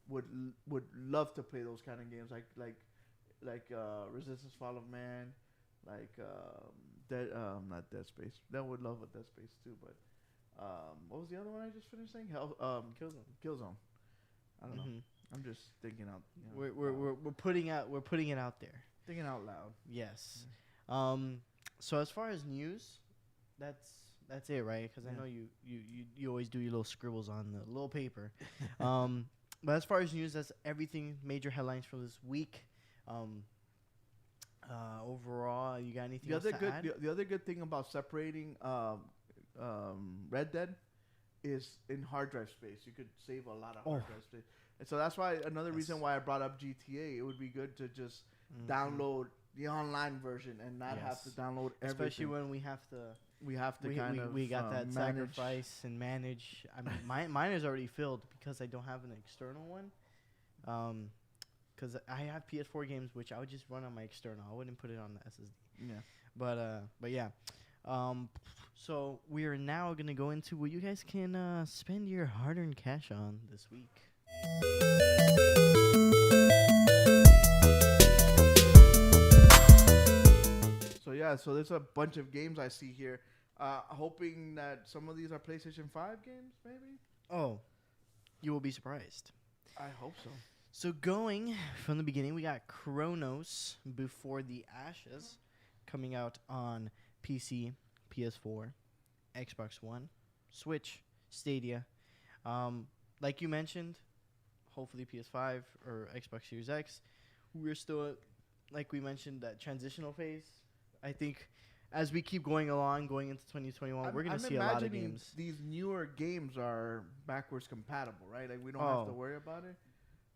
B: would love to play those kind of games like Resistance Fall of Man, like not Dead Space. They would love a Dead Space too, but what was the other one I just finished saying? Killzone. I don't know. I'm just thinking out.
A: We're putting it out there.
B: Thinking out loud.
A: Yes. So as far as news, that's it, right? Because I know you always do your little scribbles on the little paper. But as far as news, that's everything. Major headlines for this week. Overall, you got anything else to add?
B: The other good thing about separating Red Dead is in hard drive space. You could save a lot of hard drive space. And so that's why another reason why I brought up GTA. It would be good to just download the online version and not have to download everything.
A: Especially when we have to we got that
B: manage.
A: sacrifice and manage. I mean, mine is already filled because I don't have an external one. Because I have PS4 games which I would just run on my external. I wouldn't put it on the SSD.
B: Yeah.
A: But yeah. So we are now gonna go into what you guys can spend your hard-earned cash on this week.
B: So yeah, so there's a bunch of games I see here. Hoping that some of these are PlayStation 5 games, maybe.
A: Oh, you will be surprised.
B: I hope so.
A: So going from the beginning, we got Chronos Before the Ashes coming out on PC, PS4, Xbox One, Switch, Stadia. Like you mentioned, hopefully PS5 or Xbox Series X. We're still, like we mentioned, that transitional phase. I think as we keep going along, going into 2021, we're going to see a lot of games.
B: These newer games are backwards compatible, right? Like we don't have to worry about it.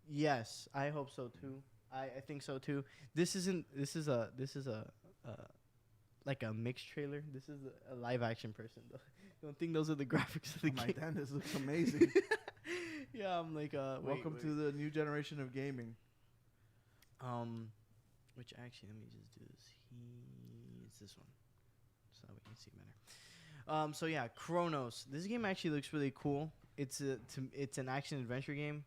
A: Yes, I hope so too. I think so too. This is a like a mixed trailer. This is a live action person though. Don't think those are the graphics of the game.
B: My damn, this looks amazing.
A: Yeah, I'm like
B: welcome to the new generation of gaming.
A: Which actually, let me just do this. It's this one, so that we can see better. So yeah, Chronos. This game actually looks really cool. It's an action adventure game.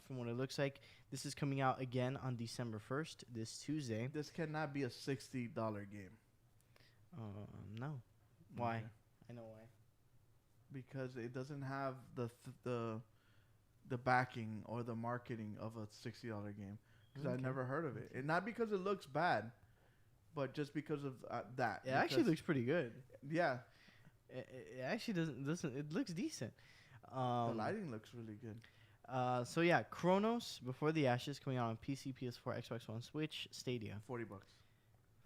A: From what it looks like, this is coming out again on December 1st, this Tuesday.
B: This cannot be a $60 game.
A: No. Why?
B: Okay.
A: I know why.
B: Because it doesn't have the backing or the marketing of a $60 game. Because I've never heard of it. And not because it looks bad, but just because of that.
A: It actually looks pretty good.
B: Yeah.
A: It actually doesn't. It looks decent.
B: The lighting looks really good.
A: So yeah, Chronos Before the Ashes coming out on PC, PS4, Xbox One, Switch, Stadia.
B: $40.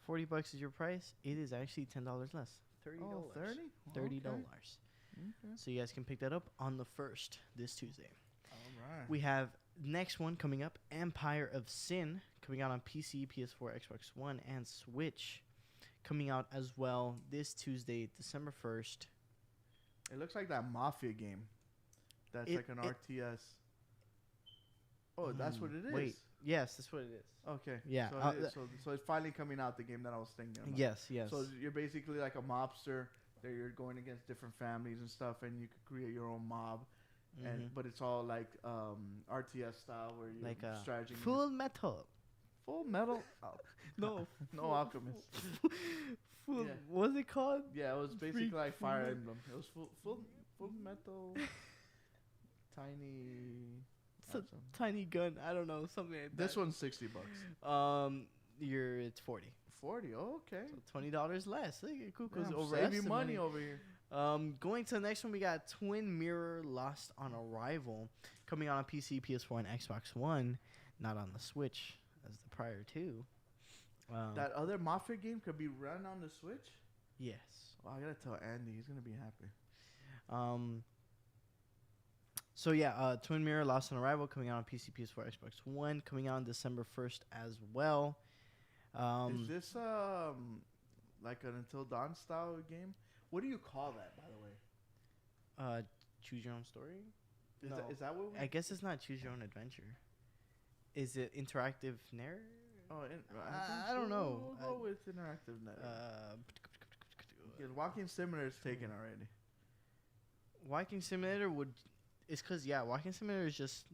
A: $40 is your price. It is actually $10 less. $30.
B: Oh, 30?
A: $30.
B: Okay.
A: So you guys can pick that up on the 1st, this Tuesday.
B: All right.
A: We have next one coming up, Empire of Sin, coming out on PC, PS4, Xbox One, and Switch. Coming out as well this Tuesday, December 1st.
B: It looks like that Mafia game. That's like an RTS. Oh, that's what it is.
A: Wait, yes, that's what it is.
B: Okay.
A: Yeah.
B: So it's finally coming out, the game that I was thinking about.
A: Yes.
B: So you're basically like a mobster that you're going against different families and stuff, and you could create your own mob. But it's all like RTS style where you're
A: like
B: strategy.
A: Full Metal.
B: Full Metal?
A: No.
B: No Alchemist.
A: What was it called?
B: Yeah, it was basically like Fire Emblem. It was full Metal. Tiny.
A: It's a tiny gun. I don't know, something like that.
B: This one's $60.
A: It's 40.
B: 40. Oh, okay.
A: So $20 less. Look at Kuko's over
B: saving money over here.
A: Going to the next one, we got Twin Mirror Lost on Arrival coming out on PC, PS4, and Xbox One. Not on the Switch as the prior two.
B: That other Mafia game could be run on the Switch?
A: Yes.
B: Well, I gotta tell Andy. He's gonna be happy.
A: So yeah, Twin Mirror Lost on Arrival coming out on PC, PS4, Xbox One, coming out on December 1st as well.
B: Is this like an Until Dawn style game? What do you call that, by the way?
A: Choose your own story?
B: Is that what?
A: I guess it's not choose your own adventure. Is it interactive narrative?
B: Oh,
A: I don't know.
B: We'll go with interactive narrative. Because Walking Simulator is taken already.
A: Walking Simulator it's because Walking Simulator is just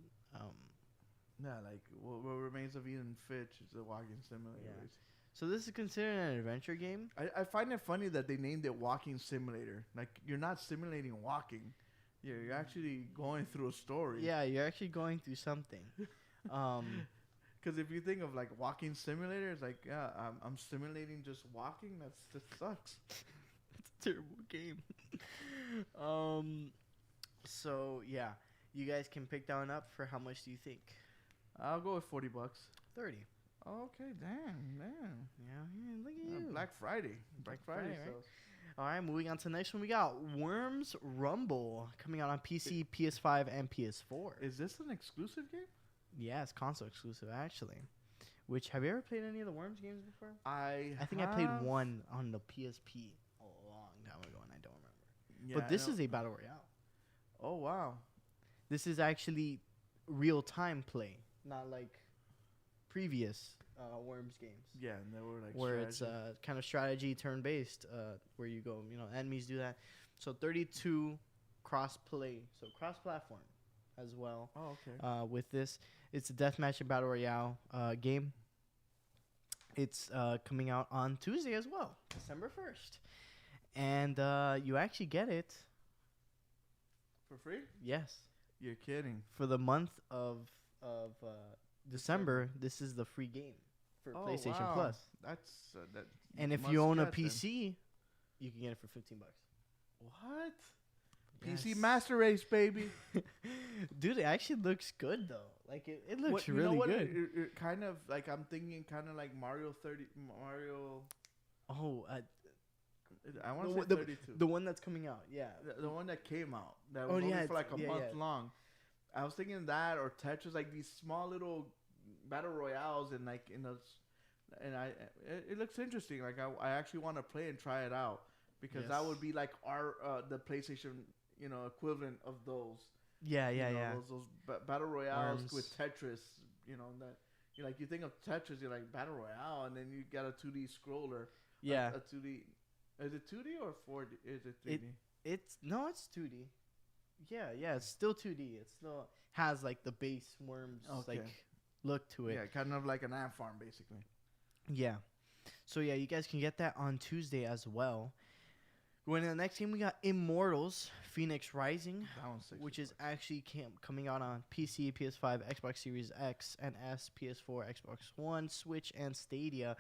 B: like what Remains of Eden Fitch is a Walking Simulator.
A: Yeah. So this is considered an adventure game.
B: I find it funny that they named it Walking Simulator. Like you're not simulating walking. You're actually going through a story.
A: Yeah, you're actually going through something.
B: Because if you think of like Walking Simulator, it's like I'm simulating just walking. That sucks.
A: It's a terrible game. So yeah, you guys can pick that one up for how much do you think?
B: I'll go with $40.
A: 30.
B: Okay, damn.
A: Yeah, look at you.
B: Black Friday.
A: Black Friday, right? All right, moving on to the next one. We got Worms Rumble coming out on PC, PS5, and PS4.
B: Is this an exclusive game?
A: Yeah, it's console exclusive, actually. Which, have you ever played any of the Worms games before?
B: I
A: think I played one on the PSP a long time ago, and I don't remember.
B: Yeah,
A: but this is a battle royale.
B: Oh, wow.
A: This is actually real-time play, not like previous Worms games.
B: Yeah, and they were like
A: where
B: strategy.
A: it's kind of strategy turn-based, where you go, enemies do that. So 32 cross-play, so cross-platform. as well.
B: Oh, okay.
A: With this, it's a deathmatch and battle royale game. It's coming out on Tuesday as well, December 1st, and you actually get it.
B: For free?
A: Yes,
B: You're kidding.
A: for the month of December. This is the free game for PlayStation
B: wow.
A: Plus.
B: That's that.
A: And if
B: must
A: you own a
B: get then.
A: PC, you can get it for $15.
B: What?
A: Yes.
B: PC Master Race, baby.
A: Dude, it actually looks good though. Like it looks
B: What- you
A: really
B: know what?
A: good.
B: It kind of like I'm thinking, kind of like Mario.
A: Oh,
B: I want to
A: The
B: say
A: the-
B: 32.
A: the one that's coming out, yeah.
B: The one that came out that
A: Oh,
B: was only
A: yeah,
B: for like a
A: yeah,
B: month
A: yeah.
B: long. I was thinking that or Tetris, like these small little battle royales, and like in those, and it looks interesting. Like I actually want to play and try it out because that
A: Yes.
B: would be like our the PlayStation equivalent of those.
A: Yeah,
B: You
A: yeah,
B: know,
A: yeah.
B: those battle royales
A: Arms.
B: with Tetris. You know that you think of Tetris, you're like battle royale, and then you got a 2D scroller.
A: Yeah.
B: a 2D. Is it 2D or 4D? Is it 3D?
A: It's 2D. Yeah, it's still 2D. It still has like the base worms
B: Okay.
A: like look to it.
B: Yeah, kind of like an ant farm, basically.
A: Yeah. So yeah, you guys can get that on Tuesday as well. Going to the next game, we got Immortals: Phoenix Rising,
B: That one's $60.
A: which is actually coming out on PC, PS5, Xbox Series X and S, PS4, Xbox One, Switch, and Stadia.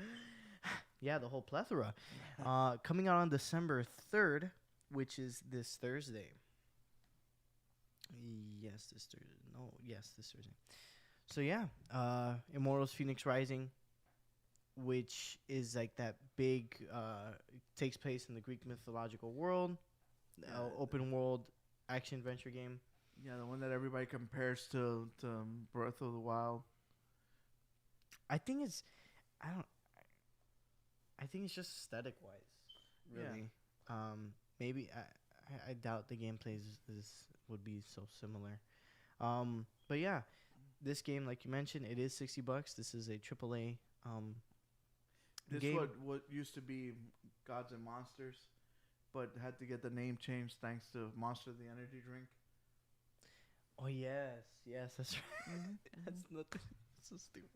A: Yeah, the whole plethora. Coming out on December 3rd, which is this Thursday. Yes, this Thursday. No, yes, this Thursday. So yeah, Immortals: Phoenix Rising, which is like that big, takes place in the Greek mythological world, open world action adventure game.
B: Yeah, the one that everybody compares to Breath of the Wild.
A: I think it's, I think it's just aesthetic wise,
B: Yeah.
A: really. Maybe I doubt the gameplay would be so similar. But yeah, this game, like you mentioned, it is $60. This is a AAA
B: This
A: game.
B: what used to be Gods and Monsters, but had to get the name changed thanks to Monster the energy drink.
A: Oh yes, that's right. That's nothing. So stupid.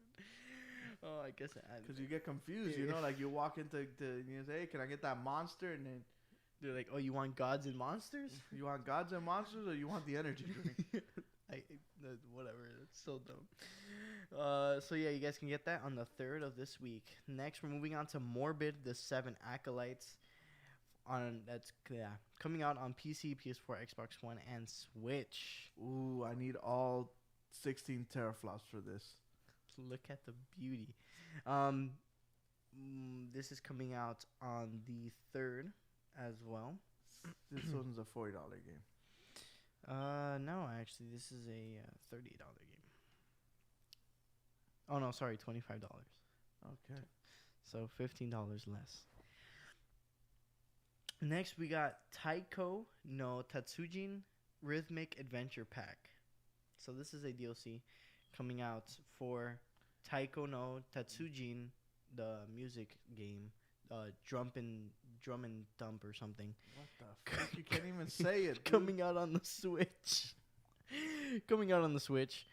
A: Oh, I guess
B: Because you get confused, like you walk into you say, hey, can I get that monster? And then
A: they're like, oh, you want gods and monsters?
B: you want Gods and Monsters or you want the energy drink?
A: Whatever. It's so dumb. So yeah, you guys can get that on the 3rd of this week. Next, we're moving on to Morbid: The Seven Acolytes. Coming out on PC, PS4, Xbox One, and Switch.
B: Ooh, I need all 16 teraflops for this.
A: Look at the beauty. This is coming out on the 3rd as well.
B: This one's a $40 game.
A: No, actually, this is a $38 game. Oh no, sorry, $25.
B: Okay.
A: So $15 less. Next, we got Taiko no Tatsujin Rhythmic Adventure Pack. So this is a DLC coming out for Taiko no Tatsujin, the music game, drum and dump or something.
B: What the fuck? You can't even say it.
A: Coming out on the Switch. Coming out on the Switch.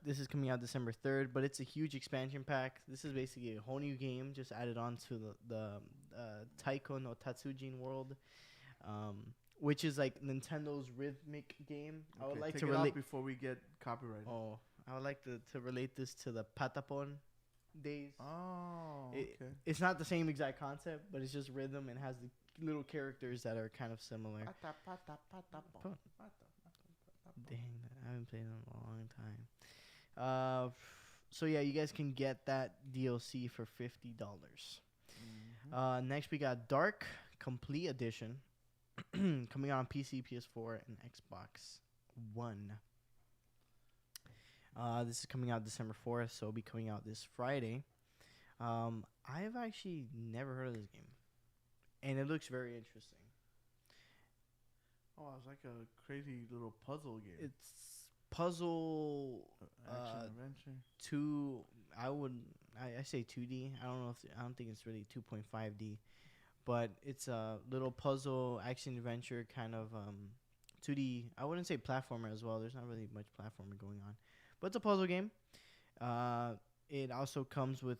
A: This is coming out December 3rd, but it's a huge expansion pack. This is basically a whole new game just added on to the Taiko no Tatsujin world, which is like Nintendo's rhythmic game. I would like to relate
B: before we get copyrighted.
A: Oh, I would like to relate this to the Patapon days.
B: Oh, okay.
A: It's not the same exact concept, but it's just rhythm and has the little characters that are kind of similar. Dang, I haven't played in a long time. So yeah, you guys can get that DLC for $50. Next we got Dark Complete Edition coming out on PC, PS4, and Xbox One. This is coming out December 4th, so it'll be coming out this Friday. I've actually never heard of this game, and it looks very interesting.
B: Oh, it's like a crazy little puzzle game.
A: It's puzzle
B: Action adventure.
A: I say 2D. I don't think it's really 2.5D, but it's a little puzzle action adventure kind of 2D. I wouldn't say platformer as well. There's not really much platformer going on, but it's a puzzle game. It also comes with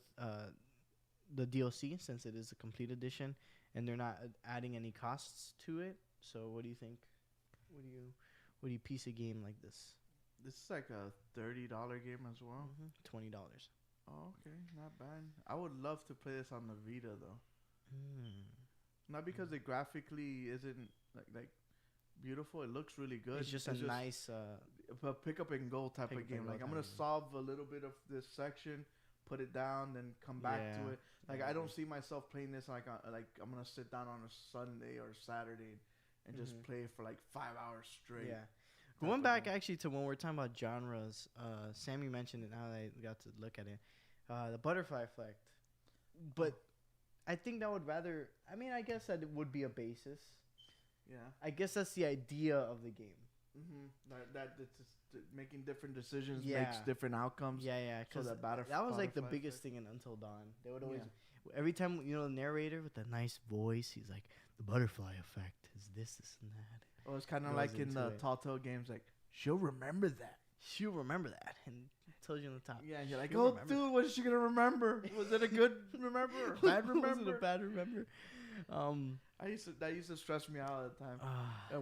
A: the DLC since it is a complete edition, and they're not adding any costs to it. So what do you think? What do you piece a game like this?
B: This is like a $30 game as well.
A: $20.
B: Oh, okay, not bad. I would love to play this on the Vita though. Not because it graphically isn't like beautiful. It looks really good.
A: It's just a nice
B: pick up and go type of game. Like I'm gonna solve a little bit of this section, put it down, then come back to it. Like I don't see myself playing this like I'm gonna sit down on a Sunday or Saturday and just play for like 5 hours straight.
A: Yeah. Going back actually to when we're talking about genres, Sammy mentioned it. Now that I got to look at it, the butterfly effect. But I think that would rather. I mean, I guess that it would be a basis.
B: Yeah.
A: I guess that's the idea of the game.
B: That it's just making different decisions makes different outcomes.
A: Yeah.
B: So
A: that was like the biggest thing in Until Dawn. They would always, every time the narrator with the nice voice, he's like, the butterfly effect is this and that.
B: Oh, it's kind of like in the Telltale games, like she'll remember that.
A: She'll remember that, and it tells you on the top.
B: Yeah, and you're like, oh, dude, what is she gonna remember? Was it a good remember or bad remember?
A: Was it a bad remember?
B: That used to stress me out all the time.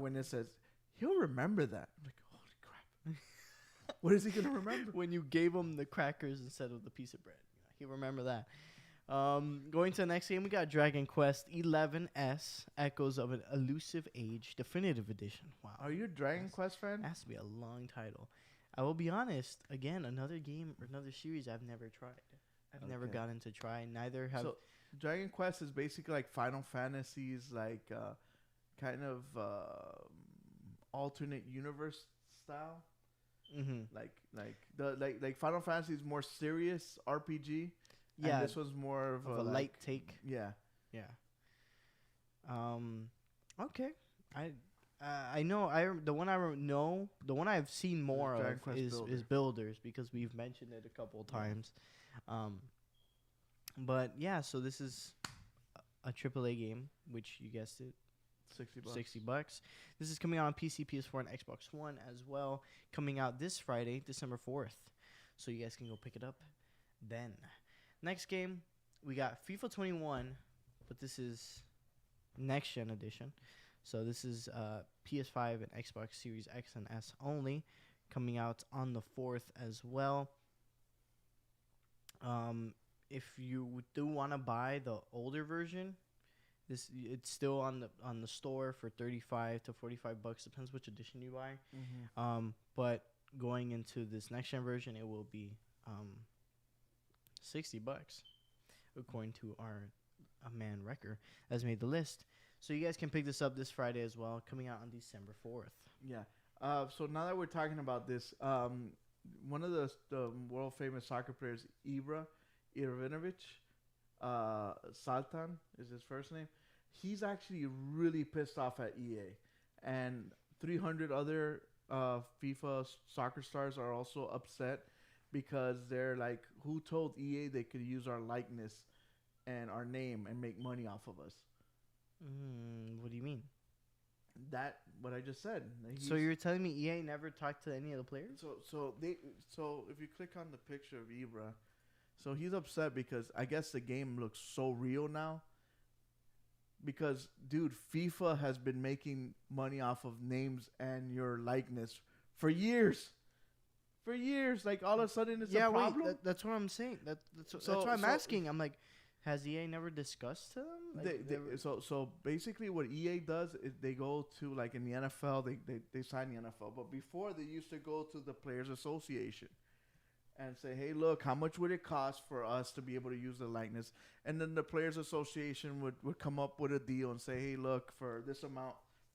B: When it says he'll remember that, I'm like, holy crap! What is he gonna remember?
A: When you gave him the crackers instead of the piece of bread, he'll remember that. Going to the next game, we got Dragon Quest 11S, Echoes of an Elusive Age, Definitive Edition. Wow.
B: Are you a Dragon Quest fan?
A: That has to be a long title. I will be honest, again, another game or another series I've never tried. I've never gotten to try. Neither have...
B: So, Dragon Quest is basically like Final Fantasies, like kind of alternate universe style. Like Final Fantasy is more serious RPG. Yeah, and this was more of
A: a light take.
B: Yeah.
A: Okay. I know. The one I've seen more of is Builders because we've mentioned it a couple of times. But yeah, so this is a AAA game, which you guessed it, $60. This is coming out on PC, PS4, and Xbox One as well. Coming out this Friday, December 4th. So you guys can go pick it up then. Next game, we got FIFA 21, but this is next gen edition. So this is PS5 and Xbox Series X and S only, coming out on the 4th as well. If you do want to buy the older version, it's still on the store for $35 to $45, depends which edition you buy. But going into this next gen version, it will be $60, according to our man Wrecker has made the list. So you guys can pick this up this Friday as well, coming out on December 4th.
B: Yeah. So now that we're talking about this, one of the world famous soccer players, Ivanovic, Saltan is his first name. He's actually really pissed off at EA, and 300 other FIFA soccer stars are also upset because they're like, who told EA they could use our likeness and our name and make money off of us?
A: What do you mean?
B: That what I just said.
A: So you're telling me EA never talked to any of the players?
B: So if you click on the picture of Ibra, so he's upset because I guess the game looks so real now. Because dude, FIFA has been making money off of names and your likeness for years. For years, like all of a sudden it's a problem.
A: Wait, that's what I'm saying. That's what I'm asking. I'm like, has EA never discussed to them? Like
B: so basically, what EA does is they go to, like in the NFL, they sign the NFL, but before they used to go to the Players Association and say, hey, look, how much would it cost for us to be able to use the likeness? And then the Players Association would come up with a deal and say, hey, look, for this amount,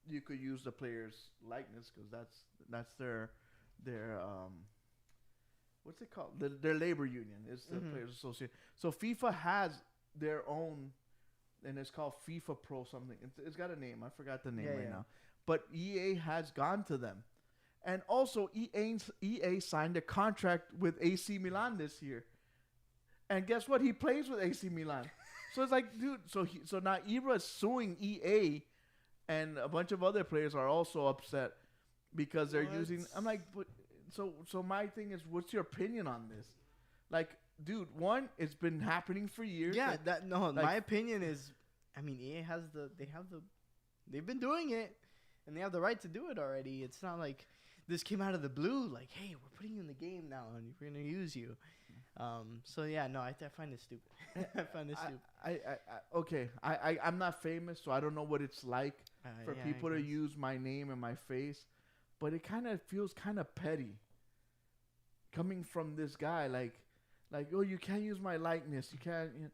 B: you could use the player's likeness because that's their what's it called? Their labor union is the Players Association. So FIFA has their own, and it's called FIFA Pro something. It's got a name. I forgot the name now. But EA has gone to them. And also, EA signed a contract with AC Milan this year. And guess what? He plays with AC Milan. So it's like, dude, so now Ibra is suing EA, and a bunch of other players are also upset because they're
A: What?
B: using. I'm like, but so my thing is, what's your opinion on this? Like, dude, one, it's been happening for years.
A: Yeah,
B: Like,
A: my opinion is, I mean, EA they've been doing it, and they have the right to do it already. It's not like this came out of the blue. Like, hey, we're putting you in the game now, and we're gonna use you. So yeah, no, I find it stupid. I find it stupid.
B: Okay, I'm not famous, so I don't know what it's like for
A: Yeah,
B: people
A: I
B: to
A: guess.
B: use my name and my face, but it kind of feels kind of petty coming from this guy. Like, oh, you can't use my likeness. You can't. You know,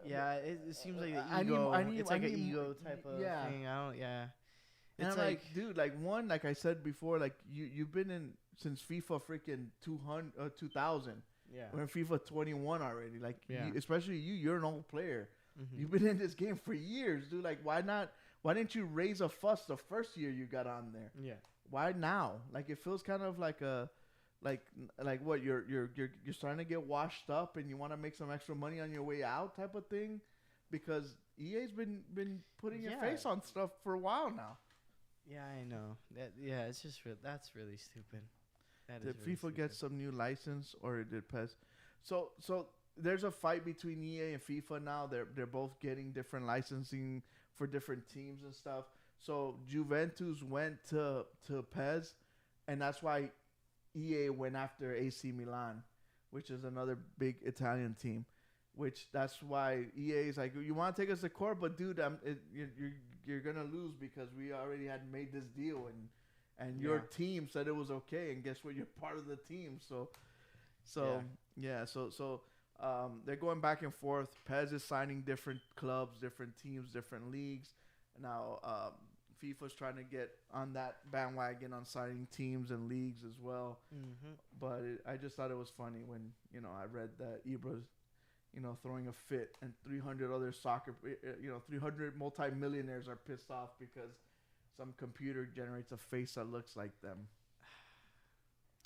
A: Yeah, it seems like
B: I
A: an
B: need-
A: ego.
B: I need-
A: It's
B: I
A: like an
B: need-
A: ego type of
B: yeah.
A: thing. I don't. Yeah.
B: and
A: It's
B: I'm like, dude, like one, like I said before, like you've been in since FIFA freaking 2000.
A: yeah.
B: We're in FIFA 21 already. Like,
A: Yeah.
B: especially you're an old player.
A: Mhm.
B: You've been in this game for years, dude. Like, why not? Why didn't you raise a fuss the first year you got on there?
A: Yeah.
B: Why now? Like, it feels kind of like like what you're starting to get washed up and you want to make some extra money on your way out type of thing, because EA's been putting your
A: Yeah.
B: face on stuff for a while now.
A: Yeah, I know. Yeah, it's just that's really stupid. That
B: Did
A: is really
B: FIFA
A: stupid.
B: get some new license or did PES? So there's a fight between EA and FIFA now. They're both getting different licensing for different teams and stuff. So Juventus went to PES, and that's why EA went after AC Milan, which is another big Italian team. Which that's why EA is like, you want to take us to court, but dude, you're gonna lose because we already had made this deal and your
A: Yeah.
B: team said it was okay, and guess what? You're part of the team, so they're going back and forth. Pez is signing different clubs, different teams, different leagues. Now FIFA's trying to get on that bandwagon on signing teams and leagues as well.
A: Mhm.
B: But I just thought it was funny when I read that Ibra's throwing a fit, and 300 other 300 multimillionaires are pissed off because some computer generates a face that looks like them.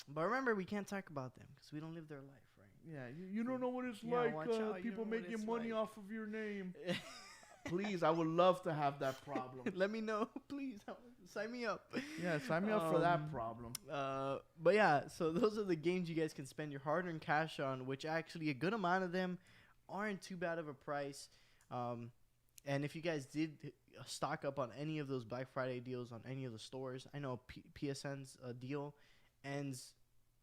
A: But remember, we can't talk about them because we don't live their life, right?
B: Yeah, you don't know what it's
A: Yeah,
B: like.
A: watch out, you don't
B: People
A: know what
B: making
A: it's
B: money
A: like.
B: off of your name. Please, I would love to have that problem.
A: Let me know, please. Sign me up.
B: Yeah, sign me up for that
A: Um,
B: problem.
A: But yeah, so those are the games you guys can spend your hard-earned cash on, which actually a good amount of them aren't too bad of a price. And if you guys did stock up on any of those Black Friday deals on any of the stores, I know PSN's deal ends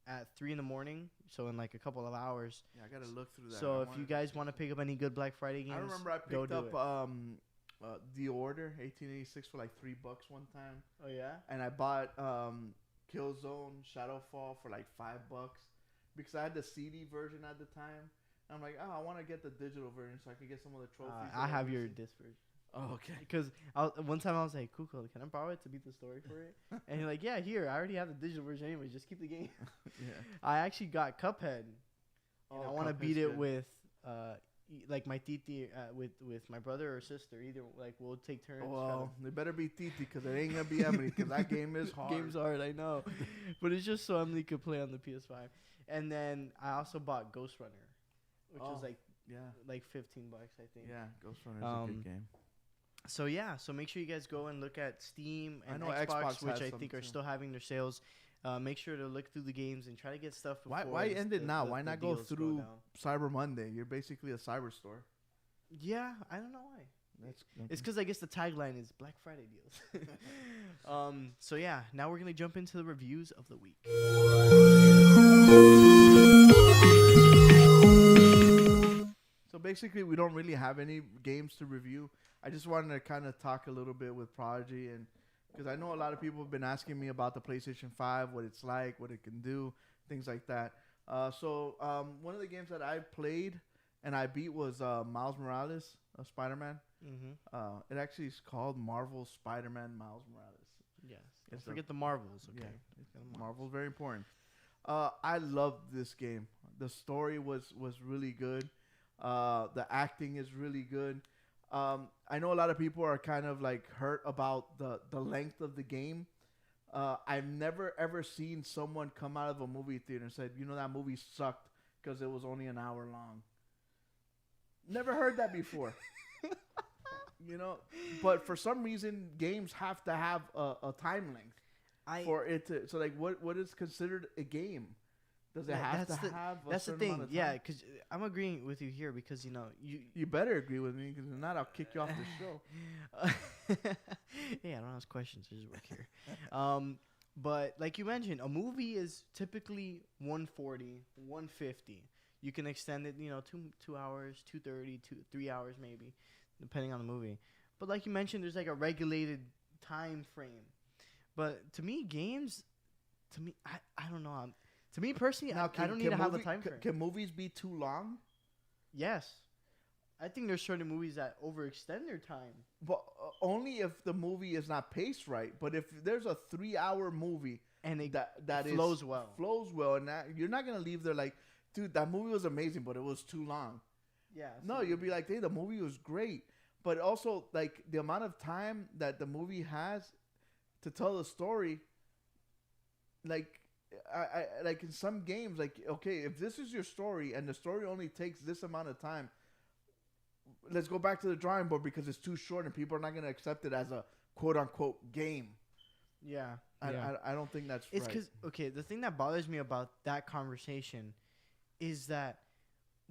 A: at 3 a.m, so in like a couple of hours.
B: Yeah, I gotta look through that.
A: So if you guys want to pick up any good Black Friday games,
B: I remember I
A: go
B: picked
A: do
B: up
A: it.
B: The Order 1886 for like $3 one time,
A: Oh yeah.
B: and I bought Killzone Shadowfall for like $5 because I had the CD version at the time. And I'm like, oh, I want to get the digital version so I can get some of the trophies.
A: I have
B: that
A: your
B: missing.
A: disc version.
B: Oh, okay.
A: Because one time I was like, Kuko, can I borrow it to beat the story for it? And he's like, yeah, here. I already have the digital version anyway. Just keep the game.
B: Yeah.
A: I actually got Cuphead. And I want to
B: Cuphead's
A: beat it
B: good.
A: with, like my titi, with my brother or sister. Either like we'll take turns.
B: Well, they better be Titi because it ain't gonna be Emily because that game is hard.
A: Game's hard, I know, but it's just so Emily could play on the PS5. And then I also bought Ghost Runner, which was
B: Yeah.
A: like $15, I think.
B: Yeah, Ghost Runner is a good game.
A: So yeah, so make sure you guys go and look at Steam
B: I
A: and
B: know
A: Xbox,
B: Xbox
A: which
B: has
A: I
B: some
A: think are
B: too.
A: still having their sales. Make sure to look through the games and try to get stuff.
B: Why
A: Before
B: end it now? Why
A: the
B: not go
A: deals
B: through
A: down.
B: Cyber Monday? You're basically a cyber store.
A: Yeah, I don't know why.
B: That's
A: It's because I guess the tagline is Black Friday deals. So yeah, now we're gonna jump into the reviews of the week.
B: So basically, we don't really have any games to review. I just wanted to kind of talk a little bit with Prodigy, and because I know a lot of people have been asking me about the PlayStation 5, what it's like, what it can do, things like that. So one of the games that I played and I beat was Miles Morales, Spider-Man.
A: Mm-hmm.
B: It actually is called Marvel Spider-Man Miles Morales.
A: Yes. Don't
B: It's
A: forget the Marvels. Okay.
B: Yeah, Marvel's very important. I loved this game. The story was really good. The acting is really good. I know a lot of people are kind of like hurt about the length of the game. I've never ever seen someone come out of a movie theater and said, that movie sucked because it was only an hour long. Never heard that before. But for some reason, games have to have a time length. for it to. So like, what is considered a game? Does it have to have?
A: That's the thing. Yeah, because I'm agreeing with you here because
B: you better agree with me because if not, I'll kick you off the show.
A: Yeah, I don't ask questions. I just work here. But like you mentioned, a movie is typically 140, 150. You can extend it, 2 hours, 2:30, 3 hours maybe, depending on the movie. But like you mentioned, there's like a regulated time frame. But to me, games, I don't know. To me personally, I don't need to have a time frame.
B: Can movies be too long?
A: Yes. I think there's certain movies that overextend their time.
B: But only if the movie is not paced right. But if there's a 3-hour movie
A: and it
B: that
A: flows well,
B: and you're not gonna leave there like, dude, that movie was amazing, but it was too long.
A: Yeah.
B: No, you'll be like, hey, the movie was great, but also like the amount of time that the movie has to tell the story. Like, I like in some games, like, okay, if this is your story and the story only takes this amount of time, let's go back to the drawing board because it's too short and people are not going to accept it as a quote unquote game.
A: Yeah.
B: I don't think that's
A: it's
B: right.
A: because, okay, the thing that bothers me about that conversation is that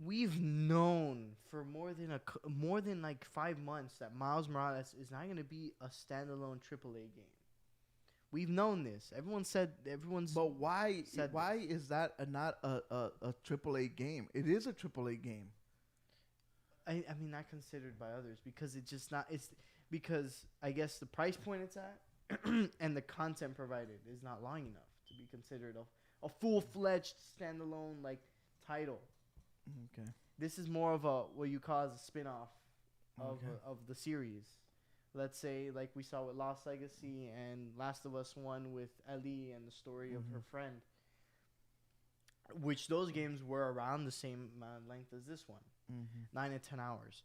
A: we've known for more than like 5 months that Miles Morales is not going to be a standalone AAA game. We've known this.
B: But why is that not a AAA game? It is a AAA game.
A: I mean, not considered by others because it's just not. It's because I guess the price point it's at and the content provided is not long enough to be considered a full-fledged standalone like title.
B: Okay.
A: This is more of a what you call as a spin-off of the series. Let's say like we saw with Lost Legacy and Last of Us 1 with Ellie and the story of her friend, which those games were around the same length as this one, 9 and 10 hours.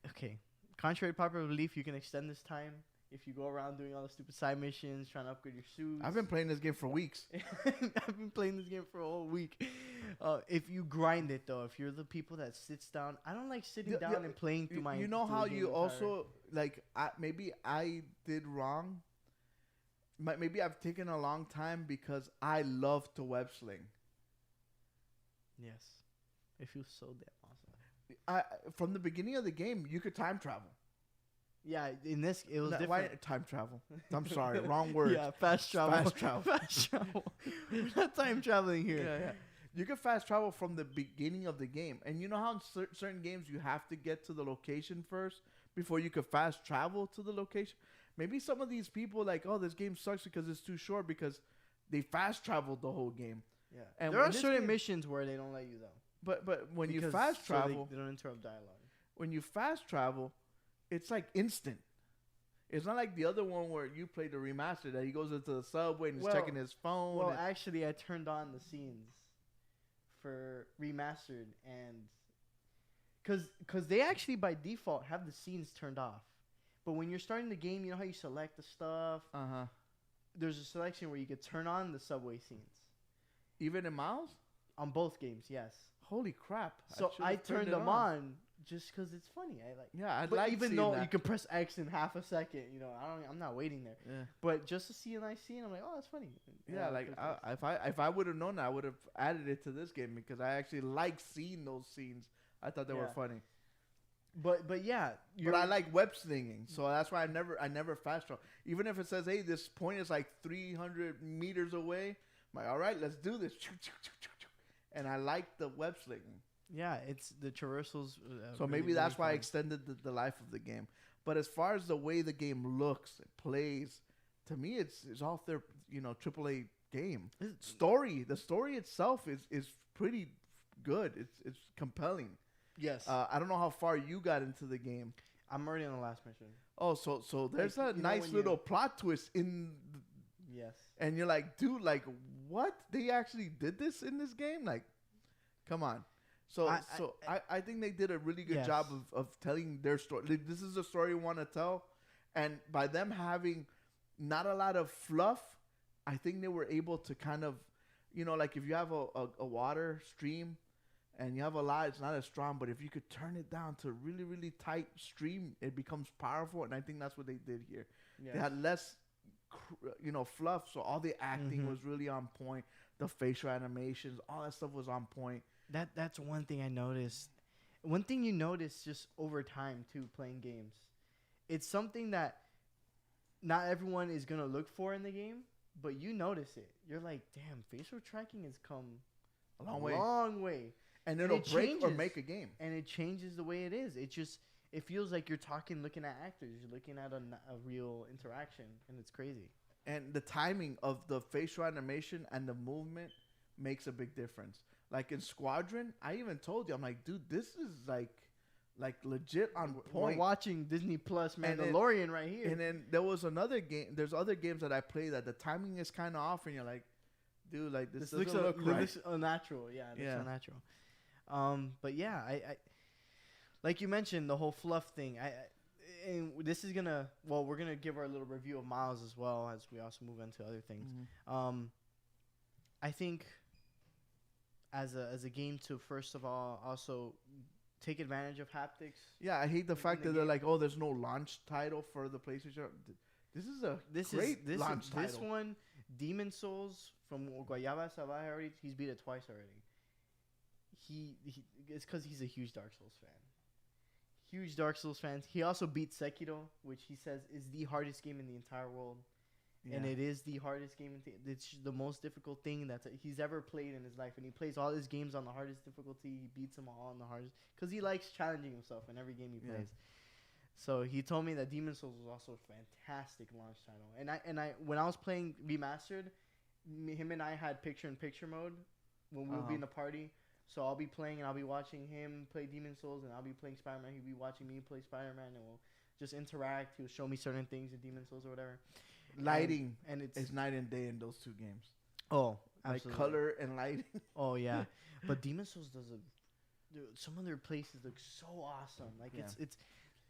A: Okay, contrary to popular belief, you can extend this time if you go around doing all the stupid side missions, trying to upgrade your suits.
B: I've been playing this game for weeks.
A: I've been playing this game for a whole week. If you grind it though, if you're the people that sits down, I don't like sitting down and playing through my.
B: You know how you also like? Maybe I did wrong. Maybe I've taken a long time because I love to web sling.
A: Yes, it feels so damn awesome.
B: From the beginning of the game, you could time travel.
A: Yeah, in this it was different.
B: Why time travel? I'm sorry, wrong word.
A: Yeah, fast travel.
B: Fast travel.
A: Fast travel. We're not time traveling here.
B: Yeah. You can fast travel from the beginning of the game. And you know how in certain games you have to get to the location first before you can fast travel to the location? Maybe some of these people like, oh, this game sucks because it's too short because they fast traveled the whole game.
A: Yeah.
B: And
A: there are certain missions where they don't let you though.
B: But when you fast travel,
A: they don't interrupt dialogue.
B: When you fast travel, it's like instant. It's not like the other one where you play the remaster that he goes into the subway and he's checking his phone.
A: Well, actually, I turned on the scenes for remastered and because they actually by default have the scenes turned off. But when you're starting the game, you know how you select the stuff? There's a selection where you could turn on the subway scenes.
B: Even in Miles?
A: On both games, yes.
B: Holy crap.
A: So I turned them on just because it's funny.
B: I'd like
A: even though you can press X in half a second, I'm not waiting there.
B: Yeah.
A: But just to see a nice scene, I'm like, oh, that's funny.
B: Yeah, if I would have known that, I would have added it to this game because I actually like seeing those scenes. I thought they were funny.
A: But yeah,
B: but I like web slinging, so that's why I never fast travel. Even if it says, hey, this point is like 300 meters away, I'm like, all right, let's do this. And I like the web slinging.
A: Yeah, it's the traversals.
B: So maybe that's why I extended the life of the game. But as far as the way the game looks, it plays, to me, it's off their AAA game. The story itself is pretty good. It's compelling.
A: Yes.
B: I don't know how far you got into the game.
A: I'm already on the last mission.
B: Oh, so there's a nice little plot twist in.
A: Yes.
B: And you're like, dude, like, what? They actually did this in this game? Like, come on. So I think they did a really good job of telling their story. Like, this is the story you want to tell. And by them having not a lot of fluff, I think they were able to kind of, like if you have a water stream and you have a lot, it's not as strong. But if you could turn it down to a really, really tight stream, it becomes powerful. And I think that's what they did here. Yes. They had less fluff. So all the acting
A: Mhm.
B: was really on point. The facial animations, all that stuff was on point.
A: That's one thing I noticed. One thing you notice just over time too, playing games. It's something that not everyone is gonna look for in the game, but you notice it. You're like, damn, facial tracking has come
B: A long way.
A: long way,
B: And
A: And
B: it'll
A: it
B: break or
A: changes.
B: make a game.
A: and it changes the way it is. It feels like you're looking at actors. You're looking at a real interaction, and it's crazy.
B: And the timing of the facial animation and the movement makes a big difference. Like in Squadron, I even told you, I'm like, dude, this is like legit on
A: We're
B: point.
A: watching Disney Plus
B: And then-
A: Mandalorian right here.
B: And then there was another game. There's other games that I play that the timing is kind of off, and you're like, dude, like this doesn't look right.
A: looks unnatural. Yeah, it looks
B: Yeah.
A: unnatural. But yeah, I like you mentioned the whole fluff thing. And this is we're gonna give our little review of Miles as well as we also move into other things.
B: Mhm.
A: I think as a game to first of all also take advantage of haptics.
B: Yeah, I hate the
A: in
B: fact
A: the
B: that they're
A: game.
B: like, oh, there's no launch title for the PlayStation. This is a great launch title.
A: This one, Demon Souls from Guayaba Salvaje already. He's beat it twice already. It's because he's a huge Dark Souls fan. Huge Dark Souls fans. He also beat Sekiro, which he says is the hardest game in the entire world. And
B: Yeah.
A: it is the hardest game. It's the most difficult thing he's ever played in his life. And he plays all his games on the hardest difficulty. He beats them all on the hardest. Because he likes challenging himself in every game he
B: Yeah.
A: plays. So he told me that Demon Souls was also a fantastic launch title. And I when I was playing Remastered, him and I had picture-in-picture mode when we would be in the party. So I'll be playing and I'll be watching him play Demon Souls, and I'll be playing Spider-Man. He'll be watching me play Spider-Man, and we'll just interact. He'll show me certain things in Demon Souls or whatever.
B: Lighting
A: and it's
B: is night and day in those two games.
A: oh,
B: Like
A: absolutely.
B: color and lighting.
A: Oh yeah, but Demon Souls some of their places look so awesome. Like
B: Yeah.
A: it's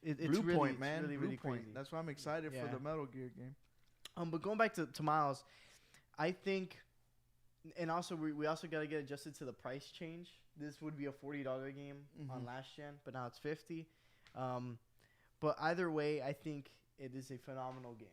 B: Blue
A: really,
B: Point,
A: it's
B: man.
A: really,
B: Blue
A: really
B: Point.
A: crazy.
B: That's why I'm excited for
A: Yeah.
B: the Metal Gear game.
A: But going back to Miles, I think, and also we also got to get adjusted to the price change. This would be a $40 game on
B: Mhm.
A: last gen, but now it's 50. But either way, I think it is a phenomenal game.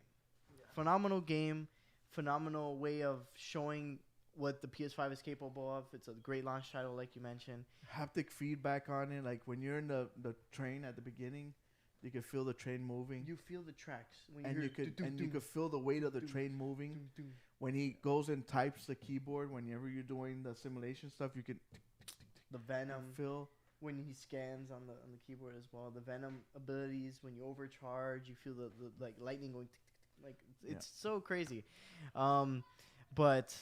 A: Phenomenal game, phenomenal way of showing what the PS5 is capable of. It's a great launch title, like you mentioned.
B: Haptic feedback on it. Like when you're in the train at the beginning, you can feel the train moving.
A: You feel the tracks when
B: and
A: hear
B: you could
A: doo-doo,
B: and you
A: doo,
B: could feel the weight of the
A: doo,
B: train moving.
A: doo, doo.
B: When he goes and types the keyboard, whenever you're doing the simulation stuff, you can
A: The Venom
B: feel.
A: when he scans on the keyboard as well. The Venom abilities when you overcharge, you feel the like lightning going tick, tick, tick, like it's so crazy. But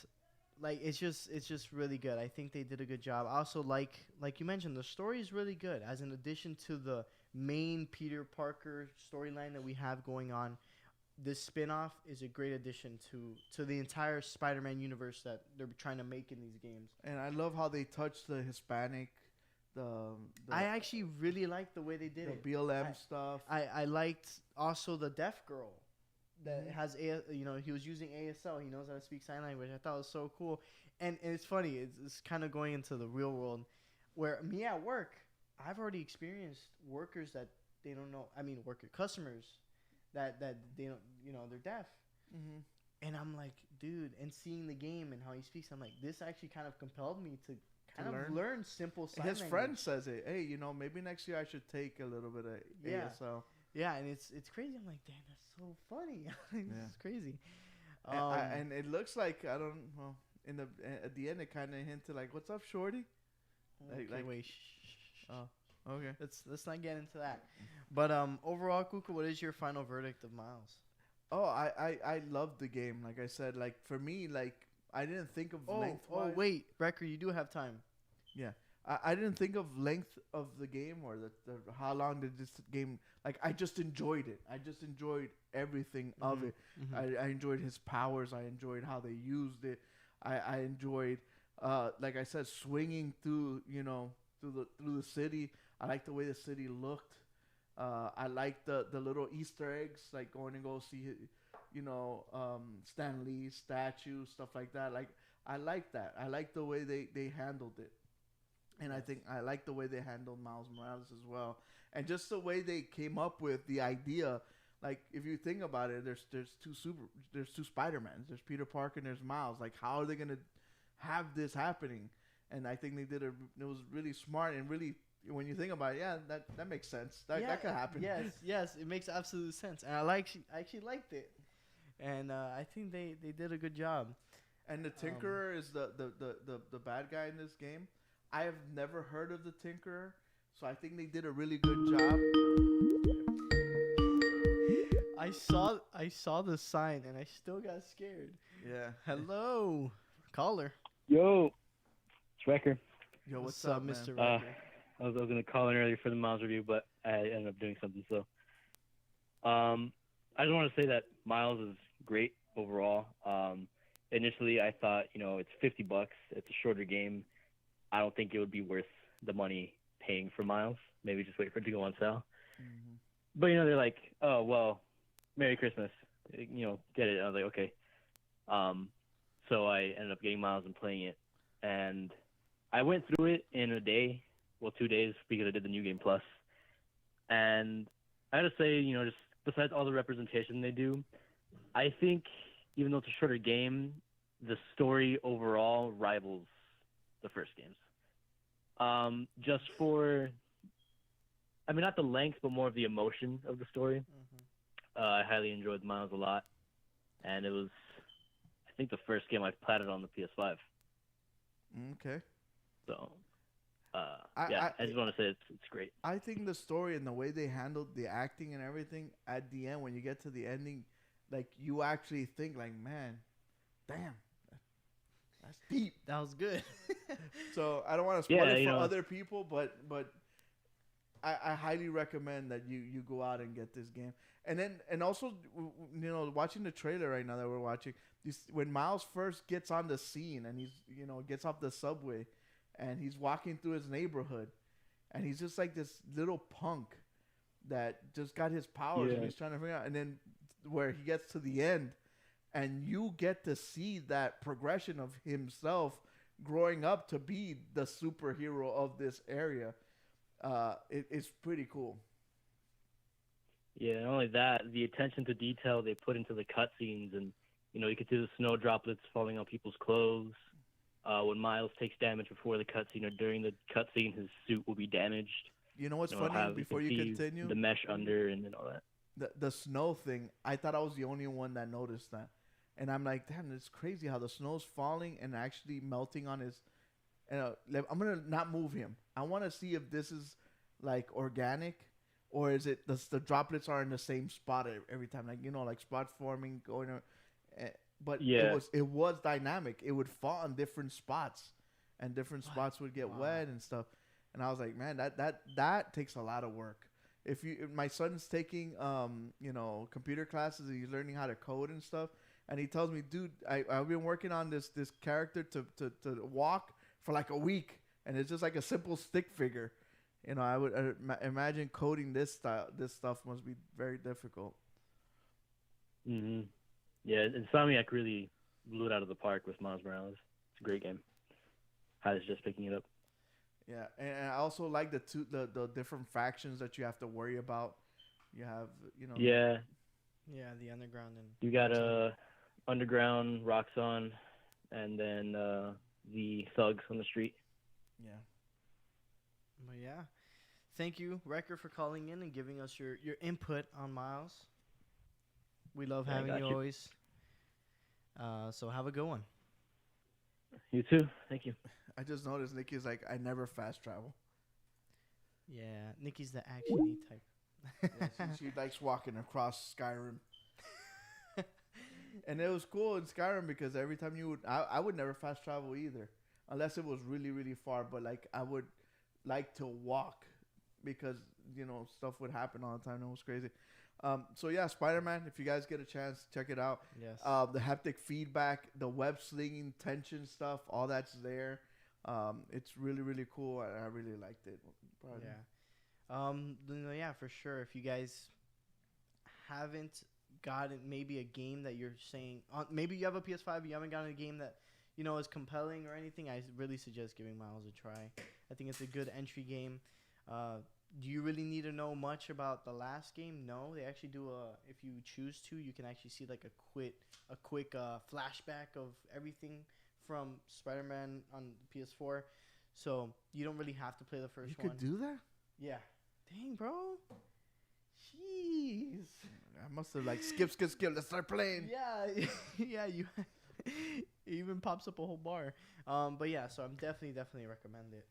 A: like it's just really good. I think they did a good job. I also like you mentioned, the story is really good. As an addition to the main Peter Parker storyline that we have going on, this spin-off is a great addition to the entire Spider-Man universe that they're trying to make in these games.
B: And I love how they touch the Hispanic, the
A: I actually really liked the way they did
B: the
A: it.
B: BLM stuff.
A: I liked also the deaf girl that
B: Mhm.
A: has he was using ASL. He knows how to speak sign language. I thought it was so cool. And it's funny. It's kind of going into the real world, where me at work, I've already experienced workers that they don't know. I mean, customers that they don't, they're deaf.
B: Mm-hmm.
A: And I'm like, dude, and seeing the game and how he speaks, I'm like, this actually kind of compelled me to kind of learn simple sign
B: His
A: language.
B: friend says it. Hey, maybe next year I should take a little bit of
A: Yeah.
B: ASL.
A: Yeah, and it's crazy. I'm like, damn, that's so funny. This
B: Yeah.
A: is crazy.
B: And it looks like in the at the end it kind of hinted like, "What's up, shorty?"
A: Okay, wait.
B: Oh, okay.
A: Let's not get into that. But overall, Kuka, what is your final verdict of Miles?
B: Oh, I loved the game. Like I said, like for me, like I didn't think of length.
A: Wait, Recker, you do have time.
B: Yeah, I didn't think of length of the game or the how long did this game. Like I just enjoyed it. I just enjoyed everything of it. I enjoyed his powers. I enjoyed how they used it. I enjoyed, like I said, swinging through through the city. I liked the way the city looked. I liked the little Easter eggs, like going and go see, Stan Lee's statue, stuff like that. Like I like that. I like the way they handled it, and I think I like the way they handled Miles Morales as well, and just the way they came up with the idea Like if you think about it, there's two Spider-Mans. There's Peter Parker and there's Miles. Like how are they gonna have this happening? And I think it was really smart and really when you think about it, yeah, that makes sense. That could happen.
A: Yes, it makes absolute sense, and I actually liked it, and I think they did a good job.
B: And the Tinkerer is the bad guy in this game. I have never heard of the Tinkerer, so I think they did a really good job.
A: I saw the sign and I still got scared.
B: Yeah.
A: Hello, caller.
D: Yo, it's Wrecker.
B: Yo, what's up,
A: Mr.
B: man?
A: Wrecker?
D: I was going to call in earlier for the Miles review, but I ended up doing something. So, I just want to say that Miles is great overall. Initially, I thought, it's $50. It's a shorter game. I don't think it would be worth the money paying for Miles. Maybe just wait for it to go on sale.
B: Mm-hmm.
D: But, they're like, oh, well, Merry Christmas. Get it. I was like, okay. So I ended up getting Miles and playing it. And I went through it in a day. Well, 2 days because I did the New Game Plus. And I gotta say, just besides all the representation they do, I think even though it's a shorter game, the story overall rivals the first games. Just for, not the length, but more of the emotion of the story.
A: Mm-hmm.
D: I highly enjoyed Miles a lot. And it was, I think, the first game I've platted on the PS5.
B: Okay.
D: So... I just want to say it's great.
B: I think the story and the way they handled the acting and everything at the end, when you get to the ending, like you actually think like, man, damn, that's deep.
A: That was good.
B: So I don't want to spoil it for other people, but I highly recommend that you go out and get this game. And also, watching the trailer right now that we're watching, when Miles first gets on the scene and he's gets off the subway. And he's walking through his neighborhood, and he's just like this little punk that just got his powers, and he's trying to figure out. And then where he gets to the end, and you get to see that progression of himself growing up to be the superhero of this area. It's pretty cool.
D: Yeah, not only that, the attention to detail they put into the cutscenes, and you can see the snow droplets falling on people's clothes. When Miles takes damage before the cutscene or during the cutscene, his suit will be damaged. You know what's
B: funny? Before you continue,
D: the mesh under and all that.
B: The snow thing, I thought I was the only one that noticed that, and I'm like, damn, it's crazy how the snow's falling and actually melting on his. I'm gonna not move him. I want to see if this is like organic, or is it the droplets are in the same spot every time, like spot forming going. But it was dynamic. It would fall on different spots, and different spots would get wet and stuff. And I was like, man, that takes a lot of work. If my son's taking computer classes and he's learning how to code and stuff, and he tells me, dude, I've been working on this character to walk for like a week, and it's just like a simple stick figure. I would imagine coding this stuff must be very difficult.
D: Mm-hmm. Yeah, Insomniac really blew it out of the park with Miles Morales. It's a great game. I was just picking it up.
B: Yeah, and I also like the different factions that you have to worry about. You have,
D: Yeah.
A: Yeah, the underground and.
D: You got underground, Roxxon, and then the thugs on the street.
B: Yeah.
A: But yeah, thank you, Wrecker, for calling in and giving us your input on Miles. We love having you always. So have a good one.
D: You too. Thank you.
B: I just noticed Nikki's like, I never fast travel.
A: Yeah, Nikki's the actiony type.
B: Yeah, she likes walking across Skyrim. And it was cool in Skyrim because every time I would never fast travel either, unless it was really, really far. But like I would like to walk because stuff would happen all the time. It was crazy. So yeah, Spider-Man, if you guys get a chance, check it out.
A: Yes.
B: The haptic feedback, the web slinging tension stuff, all that's there. It's really, really cool. I really liked it.
A: Yeah. Yeah, for sure. If you guys haven't gotten maybe a game that you're saying, maybe you have a PS5, you haven't gotten a game that is compelling or anything, I really suggest giving Miles a try. I think it's a good entry game. Do you really need to know much about the last game? No, they actually do if you choose to, you can actually see like a quick flashback of everything from Spider-Man on PS4. So you don't really have to play the first
B: You
A: one.
B: could do that?
A: Yeah. Dang, bro. Jeez.
B: I must have like skip. Let's start playing.
A: Yeah, yeah. You. It even pops up a whole bar. But yeah, so I'm definitely recommend it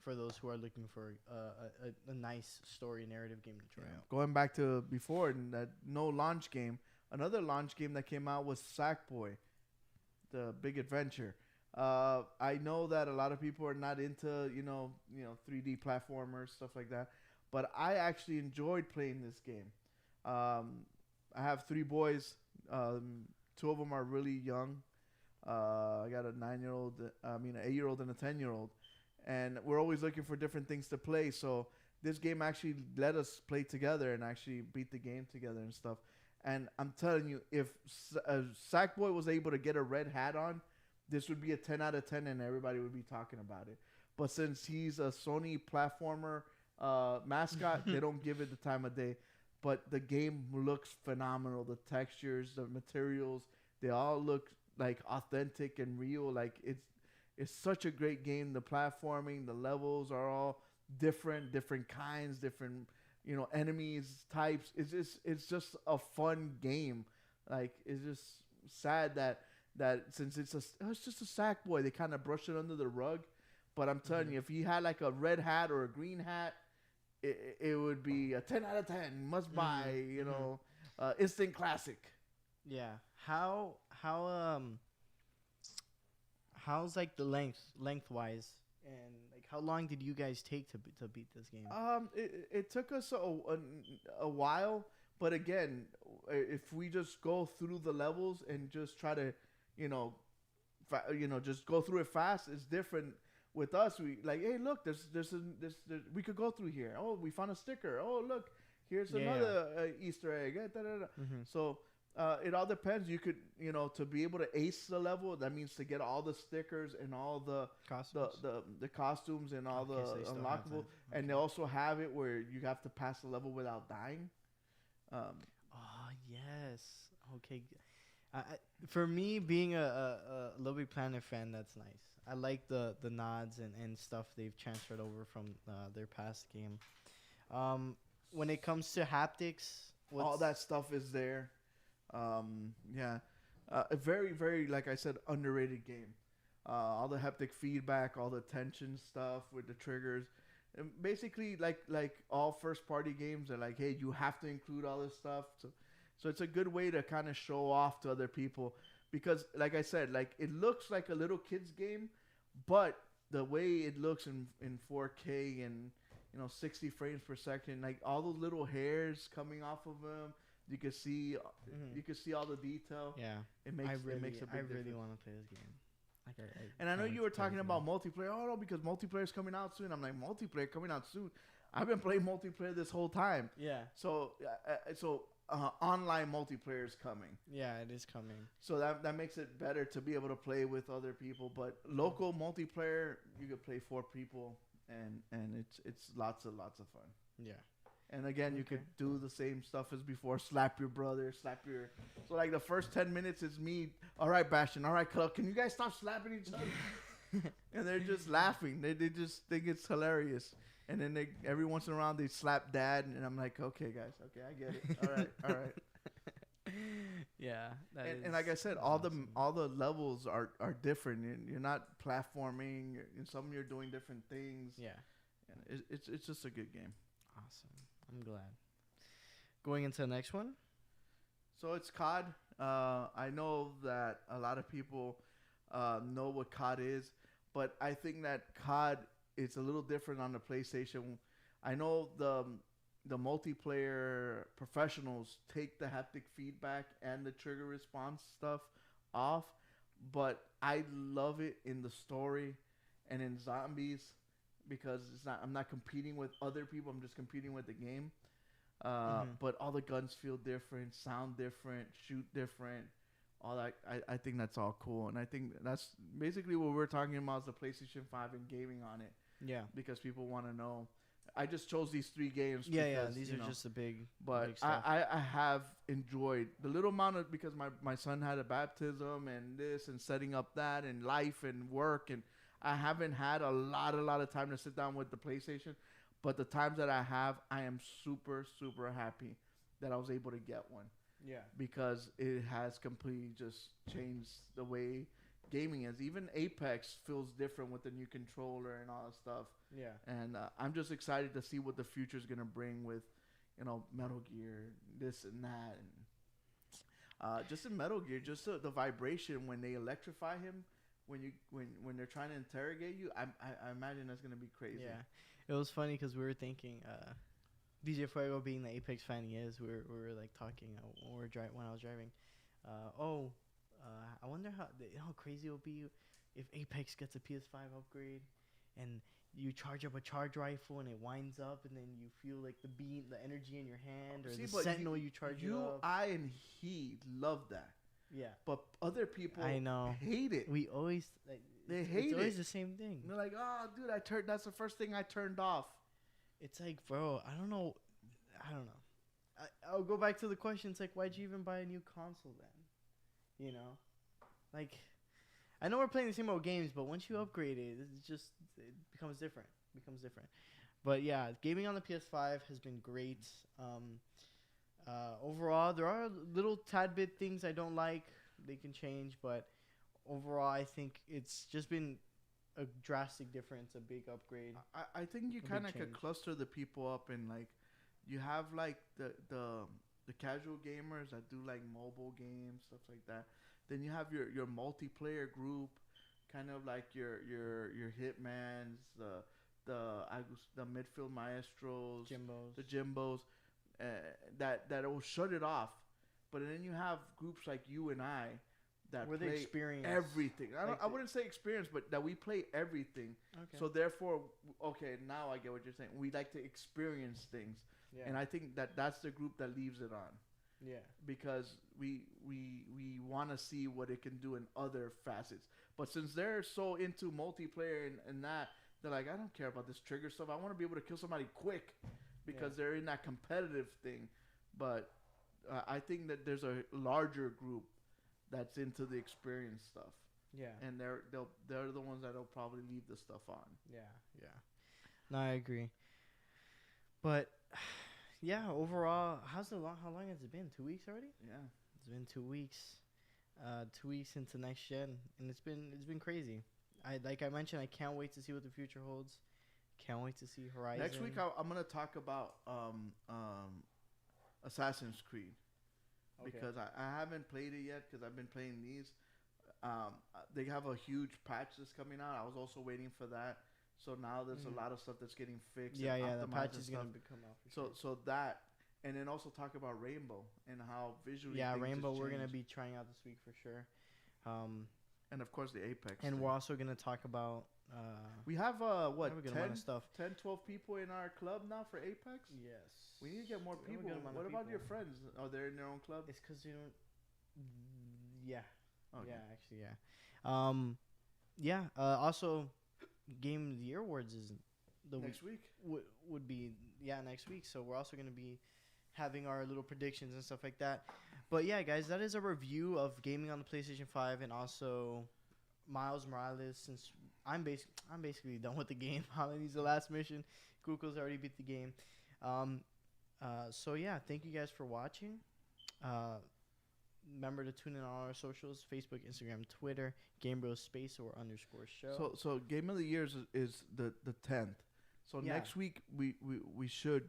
A: for those who are looking for a nice story narrative game to try out.
B: Going back to before and that no launch game, another launch game that came out was Sackboy, the Big Adventure. I know that a lot of people are not into 3D platformers, stuff like that, but I actually enjoyed playing this game. I have 3 boys. 2 of them are really young. I got a 9-year-old, an 8-year-old and a 10-year-old, and we're always looking for different things to play. So this game actually let us play together and actually beat the game together and stuff. And I'm telling you, if Sackboy was able to get a red hat on, this would be a 10 out of 10 and everybody would be talking about it. But since he's a Sony platformer mascot, they don't give it the time of day. But the game looks phenomenal. The textures, the materials, they all look like authentic and real. Like it's such a great game. The platforming, the levels are all different kinds, different enemies, types. It's just a fun game. Like it's just sad that since it's just a Sackboy, they kind of brush it under the rug. But I'm telling you, if he had like a red hat or a green hat, it would be a 10 out of 10. Must buy, instant classic.
A: Yeah. How's like the lengthwise, and like how long did you guys take to beat this game?
B: It took us a while, but again, if we just go through the levels and just try to, just go through it fast, it's different. With us, we like, hey, look, there's we could go through here. Oh, we found a sticker. Oh, look, here's another Easter egg. So it all depends. You could, to be able to ace the level, that means to get all the stickers and all the costumes and all the unlockable. Okay. And they also have it where you have to pass the level without dying.
A: Oh yes. Okay. For me, being a Little Big Planet fan, that's nice. I like the nods and stuff they've transferred over from their past game. When it comes to haptics,
B: all that stuff is there. A very, very, like I said, underrated game. All the haptic feedback, all the tension stuff with the triggers. And basically, like all first-party games are like, hey, you have to include all this stuff. So it's a good way to kind of show off to other people. Because, like I said, like it looks like a little kid's game, but the way it looks in 4K and 60 frames per second, like all those little hairs coming off of them, you can see all the detail.
A: Yeah,
B: it makes a big difference.
A: I really want to play this game.
B: And I know you were talking about multiplayer. Oh no, because multiplayer is coming out soon. I'm like, multiplayer coming out soon. I've been playing multiplayer this whole time.
A: Yeah.
B: So online multiplayer is coming.
A: Yeah, it is coming.
B: So that makes it better to be able to play with other people. But local multiplayer, you could play 4 people, and it's lots of fun.
A: Yeah.
B: And again, you could do the same stuff as before. Slap your brother, So like the first 10 minutes is me. All right, Bastion. All right, Club. Can you guys stop slapping each other? And they're just laughing. They just think it's hilarious. And then every once in a while they slap Dad, and I'm like, okay, guys, okay, I get it. All right.
A: Yeah.
B: And like I said, all the levels are different. You're not platforming. In some you're doing different things.
A: Yeah.
B: And it's just a good game.
A: Awesome. I'm glad. Going into the next one.
B: So it's COD. I know that a lot of people know what COD is, but I think that COD is a little different on the PlayStation. I know the multiplayer professionals take the haptic feedback and the trigger response stuff off, but I love it in the story and in zombies because I'm not competing with other people. I'm just competing with the game. But all the guns feel different, sound different, shoot different. All that, I think that's all cool, and I think that's basically what we're talking about is the PlayStation 5 and gaming on it.
A: Yeah,
B: because people want to know. I just chose these 3 games.
A: Yeah,
B: because,
A: these
B: you
A: are
B: know,
A: just the big.
B: But
A: big stuff.
B: I have enjoyed the little amount of, because my son had a baptism and this and setting up that and life and work, and I haven't had a lot of time to sit down with the PlayStation. But the times that I have, I am super happy that I was able to get one,
A: Yeah.
B: because it has completely just changed the way gaming is. Even Apex feels different with the new controller and all that stuff.
A: Yeah.
B: And I'm just excited to see what the future is gonna bring with, Metal Gear, this and that, and just in Metal Gear, just the vibration when they electrify him, when they're trying to interrogate you. I imagine that's gonna be crazy.
A: Yeah. It was funny because we were thinking, DJ Fuego being the Apex fan he is, we were like talking when I was driving. I wonder how crazy it'll be if Apex gets a PS5 upgrade, and you charge up a charge rifle and it winds up, and then you feel like the energy in your hand, or
B: See,
A: the
B: but
A: Sentinel you charge it up.
B: I, and he love that.
A: Yeah.
B: But other people,
A: I know,
B: hate it.
A: we always
B: They
A: it's
B: hate
A: always
B: it.
A: the same thing.
B: And they're like, oh, dude, that's the first thing I turned off.
A: It's like, bro, I don't know. I'll go back to the question. It's like, why'd you even buy a new console then? You know, like, I know we're playing the same old games, but once you upgrade it, it becomes different. But yeah, gaming on the PS5 has been great. Overall, there are little tad bit things I don't like. They can change, but overall, I think it's just been a drastic difference, a big upgrade.
B: I think you kind of could cluster the people up in, like, you have like the casual gamers that do like mobile games, stuff like that. Then you have your multiplayer group, kind of like your hitmans, the midfield maestros, the Jimbos, that will shut it off. But then you have groups like you and I that
A: Where they
B: play
A: experience
B: everything. I wouldn't say experience, but that we play everything.
A: Okay.
B: So therefore, okay, now I get what you're saying. We like to experience things.
A: Yeah.
B: And I think that's the group that leaves it on.
A: Yeah.
B: Because we want to see what it can do in other facets. But since they're so into multiplayer and that, they're like, I don't care about this trigger stuff. I want to be able to kill somebody quick, because they're in that competitive thing. But I think that there's a larger group that's into the experience stuff.
A: Yeah.
B: And they're the ones that'll probably leave the stuff on.
A: Yeah. No, I agree. But yeah, overall, how long has it been? 2 weeks already?
B: Yeah.
A: It's been 2 weeks. 2 weeks into next gen, and it's been crazy. Like I mentioned, I can't wait to see what the future holds. Can't wait to see Horizon.
B: Next week I'm gonna talk about Assassin's Creed.
A: Okay.
B: Because I haven't played it yet, because I've been playing these. They have a huge patch that's coming out. I was also waiting for that. So now there's a lot of stuff that's getting fixed.
A: Yeah,
B: and
A: the
B: optimized
A: patch
B: and
A: is gonna
B: stuff.
A: come out. For sure.
B: So that, and then also talk about Rainbow and how visually.
A: Yeah,
B: things
A: Rainbow
B: just
A: we're gonna
B: change.
A: be trying out this week for sure.
B: And of course the Apex.
A: And
B: thing.
A: we're also gonna talk about.
B: We have
A: we have a good amount of stuff.
B: 10, 12 people in our club now for Apex.
A: Yes.
B: We need to get more
A: We have a
B: people.
A: good amount
B: What
A: of
B: about your
A: people.
B: friends? Are they in their own club?
A: It's because you don't. Yeah.
B: Okay.
A: Yeah, actually, yeah. Also, Game of the Year awards is the
B: Next week.
A: would be next week. So we're also gonna be having our little predictions and stuff like that. But yeah, guys, that is a review of gaming on the PlayStation 5 and also Miles Morales. Since I'm basically done with the game. Holland's the last mission. Kuko's already beat the game. So yeah, thank you guys for watching. Remember to tune in on our socials: Facebook, Instagram, Twitter, GameBros space or _show.
B: So Game of the Year is the 10th. So
A: Yeah.
B: next week we should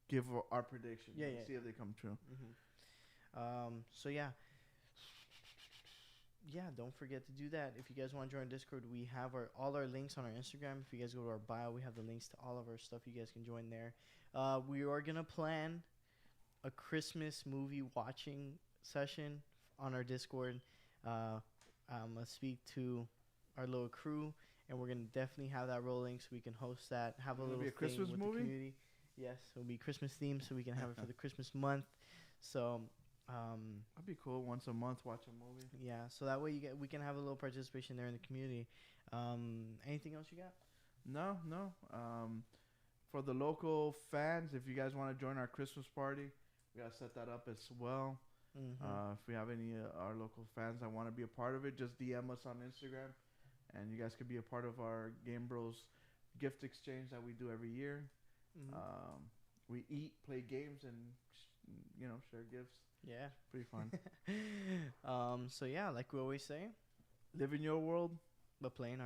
B: give our predictions.
A: Yeah,
B: and
A: yeah.
B: see if they come true.
A: So yeah. Yeah, don't forget to do that. If you guys want to join Discord, we have all our links on our Instagram. If you guys go to our bio, we have the links to all of our stuff. You guys can join there. We are going to plan a Christmas movie watching session on our Discord. I'm going to speak to our little crew, and we're going to definitely have that rolling so we can host that, have a
B: It'll
A: little
B: be a
A: thing
B: Christmas
A: with
B: movie?
A: the community. Yes, it'll be Christmas themed, so we can have it for the Christmas month. So...
B: That'd be cool. Once a month, watch a movie.
A: yeah, so that way we can have a little participation there in the community. Anything else you got?
B: No. for the local fans, if you guys want to join our Christmas party, we gotta set that up as well. If we have any our local fans that want to be a part of it, just DM us on Instagram, and you guys could be a part of our Game Bros gift exchange that we do every year. We eat, play games, and share gifts.
A: Yeah.
B: Pretty fun.
A: So yeah, like we always say,
B: Live in your world,
A: but playing our